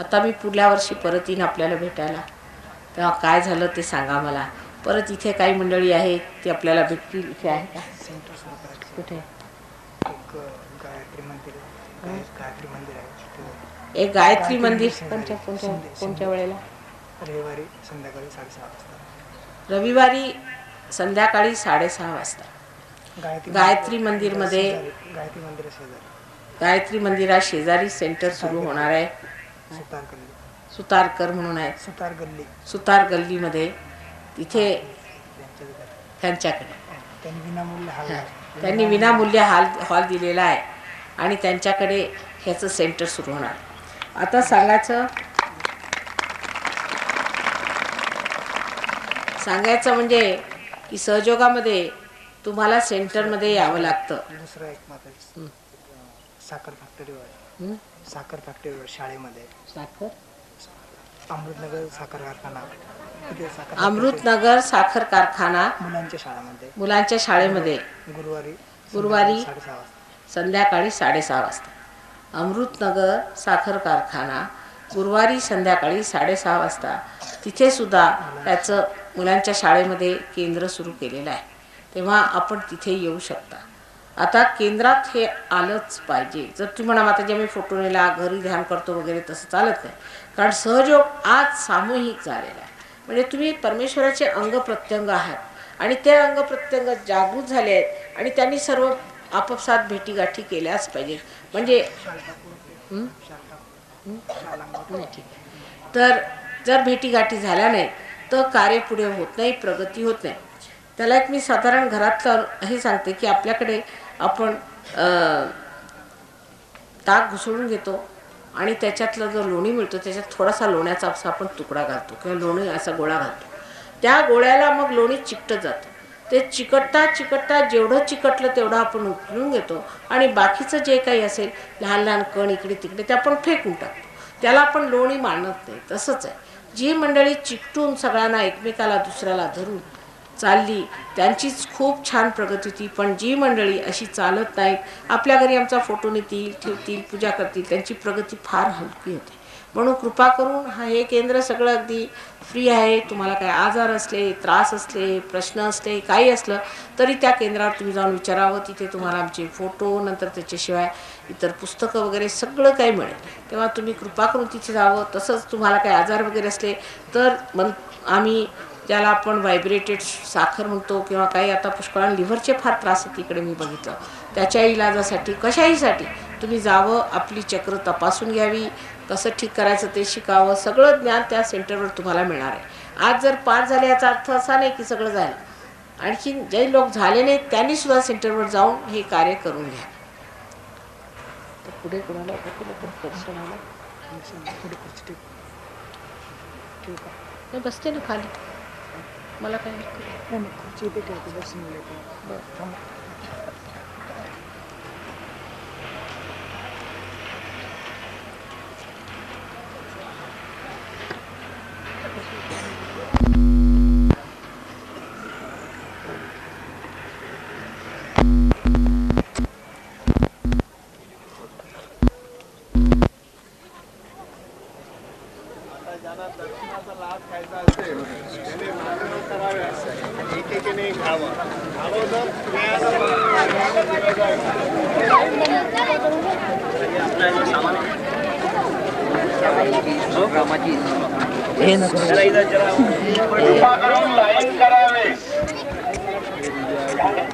आता मी पुढल्या वर्षी परत येईन आपल्याला भेटायला. तेव्हा काय झालं ते सांगा मला. परत इथे काही मंडळी आहेत ती आपल्याला भेटतील. इथे आहे का सेंटर सुरू करायचं. कुठे. एक गायत्री मंदिर आहे. गायत्री मंदिर आहे. एक गायत्री मंदिर कोणत्या वेळेला. रविवारी संध्याकाळी 6:30 वाजता. रविवारी संध्याकाळी 6:30 वाजता गायत्री मंदिरमध्ये. गायत्री मंदिर शेजारी. गायत्री मंदिरा शेजारी सेंटर सुरू होणार आहे. सुतार गल्ली. सुतारकर म्हणून आहे. सुतार गल्ली. सुतार गल्लीमध्ये तिथे त्यांच्याकडे त्यांनी विनामूल्य हॉल दिलेला आहे आणि त्यांच्याकडे ह्याचं सेंटर सुरू होणार. आता सांगायचं म्हणजे की सहयोगामध्ये तुम्हाला सेंटरमध्ये यावं लागतं. दुसरं एक मात्र साखर फॅक्टरीवर. साखर फॅक्टरीवर शाळेमध्ये. साखर अमृतनगर साखर कारखाना. अमृतनगर साखर कारखाना मुलांच्या शाळेमध्ये गुरुवारी संध्याकाळी 6:30 वाजता. अमृतनगर साखर कारखाना गुरुवारी संध्याकाळी 6:30 वाजता. तिथे सुद्धा त्याचं मुलांच्या शाळेमध्ये केंद्र सुरू केलेलं आहे. तेव्हा आपण तिथे येऊ शकता. आता केंद्रात हे आलंच पाहिजे. जर तुम्ही म्हणा आता जे मी फोटो नेला घरी ध्यान करतो वगैरे तसं चालत नाही. कारण सहयोग आज सामूहिक झालेला आहे. म्हणजे तुम्ही परमेश्वराचे अंग प्रत्यंग आहात आणि ते अंग प्रत्यंग जागृत झाले आहेत आणि त्यांनी सर्व आपापसात भेटीगाठी केल्याच पाहिजे. म्हणजे तर जर भेटीगाठी झाल्या नाही तर कार्य पुढे होत नाही, प्रगती होत नाही. त्याला एक मी साधारण घरातलं हे सांगते की आपल्याकडे आपण ताक घुसळून घेतो आणि त्याच्यातलं जो लोणी मिळतो त्याच्यात थोडासा लोण्याचा असा आपण तुकडा घालतो किंवा लोणी असा गोळा घालतो. त्या गोळ्याला मग लोणी चिकटत जातं. ते चिकटता जेवढं चिकटलं तेवढं आपण उचलून घेतो आणि बाकीचं जे काही असेल लहान लहान कण इकडे तिकडे ते आपण फेकून टाकतो. त्याला आपण लोणी मानत नाही. तसंच आहे. जी मंडळी चिकटून सगळ्यांना एकमेकाला दुसऱ्याला धरून चालली त्यांचीच खूप छान प्रगती होती. पण जी मंडळी अशी चालत नाहीत, आपल्या घरी आमचा फोटो नेतील, ठेवतील, पूजा करतील, त्यांची प्रगती फार हलकी होते. म्हणून कृपा करून हे केंद्र सगळं अगदी फ्री आहे. तुम्हाला काही आजार असले, त्रास असले, प्रश्न असले, काही असलं तरी त्या केंद्रावर तुम्ही जाऊन विचारावं. तिथे तुम्हाला आमचे फोटो नंतर त्याच्याशिवाय इतर पुस्तकं वगैरे सगळं काही मिळेल. तेव्हा तुम्ही कृपा करून तिथे जावं. तसंच तुम्हाला काही आजार वगैरे असले तर आम्ही ज्याला आपण व्हायब्रेटेड साखर म्हणतो किंवा काही आता पुष्कळाने लिव्हरचे फार त्रास आहेत इकडे मी बघितलं. त्याच्या इलाजासाठी कशाहीसाठी तुम्ही जावं, आपली चक्र तपासून घ्यावी, कसं ठीक करायचं ते शिकावं. सगळं ज्ञान त्या सेंटरवर तुम्हाला मिळणार आहे. आज जर पार झाले याचा अर्थ असा नाही की सगळं झालं. आणखी जे लोक झाले नाहीत त्यांनी सुद्धा सेंटरवर जाऊन हे कार्य करून घ्या. पुढे कोणाला बसते ना खाली. मला काय खुर्ची इथे ठेवते. बसून ज्यांना दर्शनाचा लाभ घ्यायचा असेल त्यांनी मागण्या कराव्या, एकेकीने घ्यावं. अगोदर हे नको कृपा करून लाईन करावे.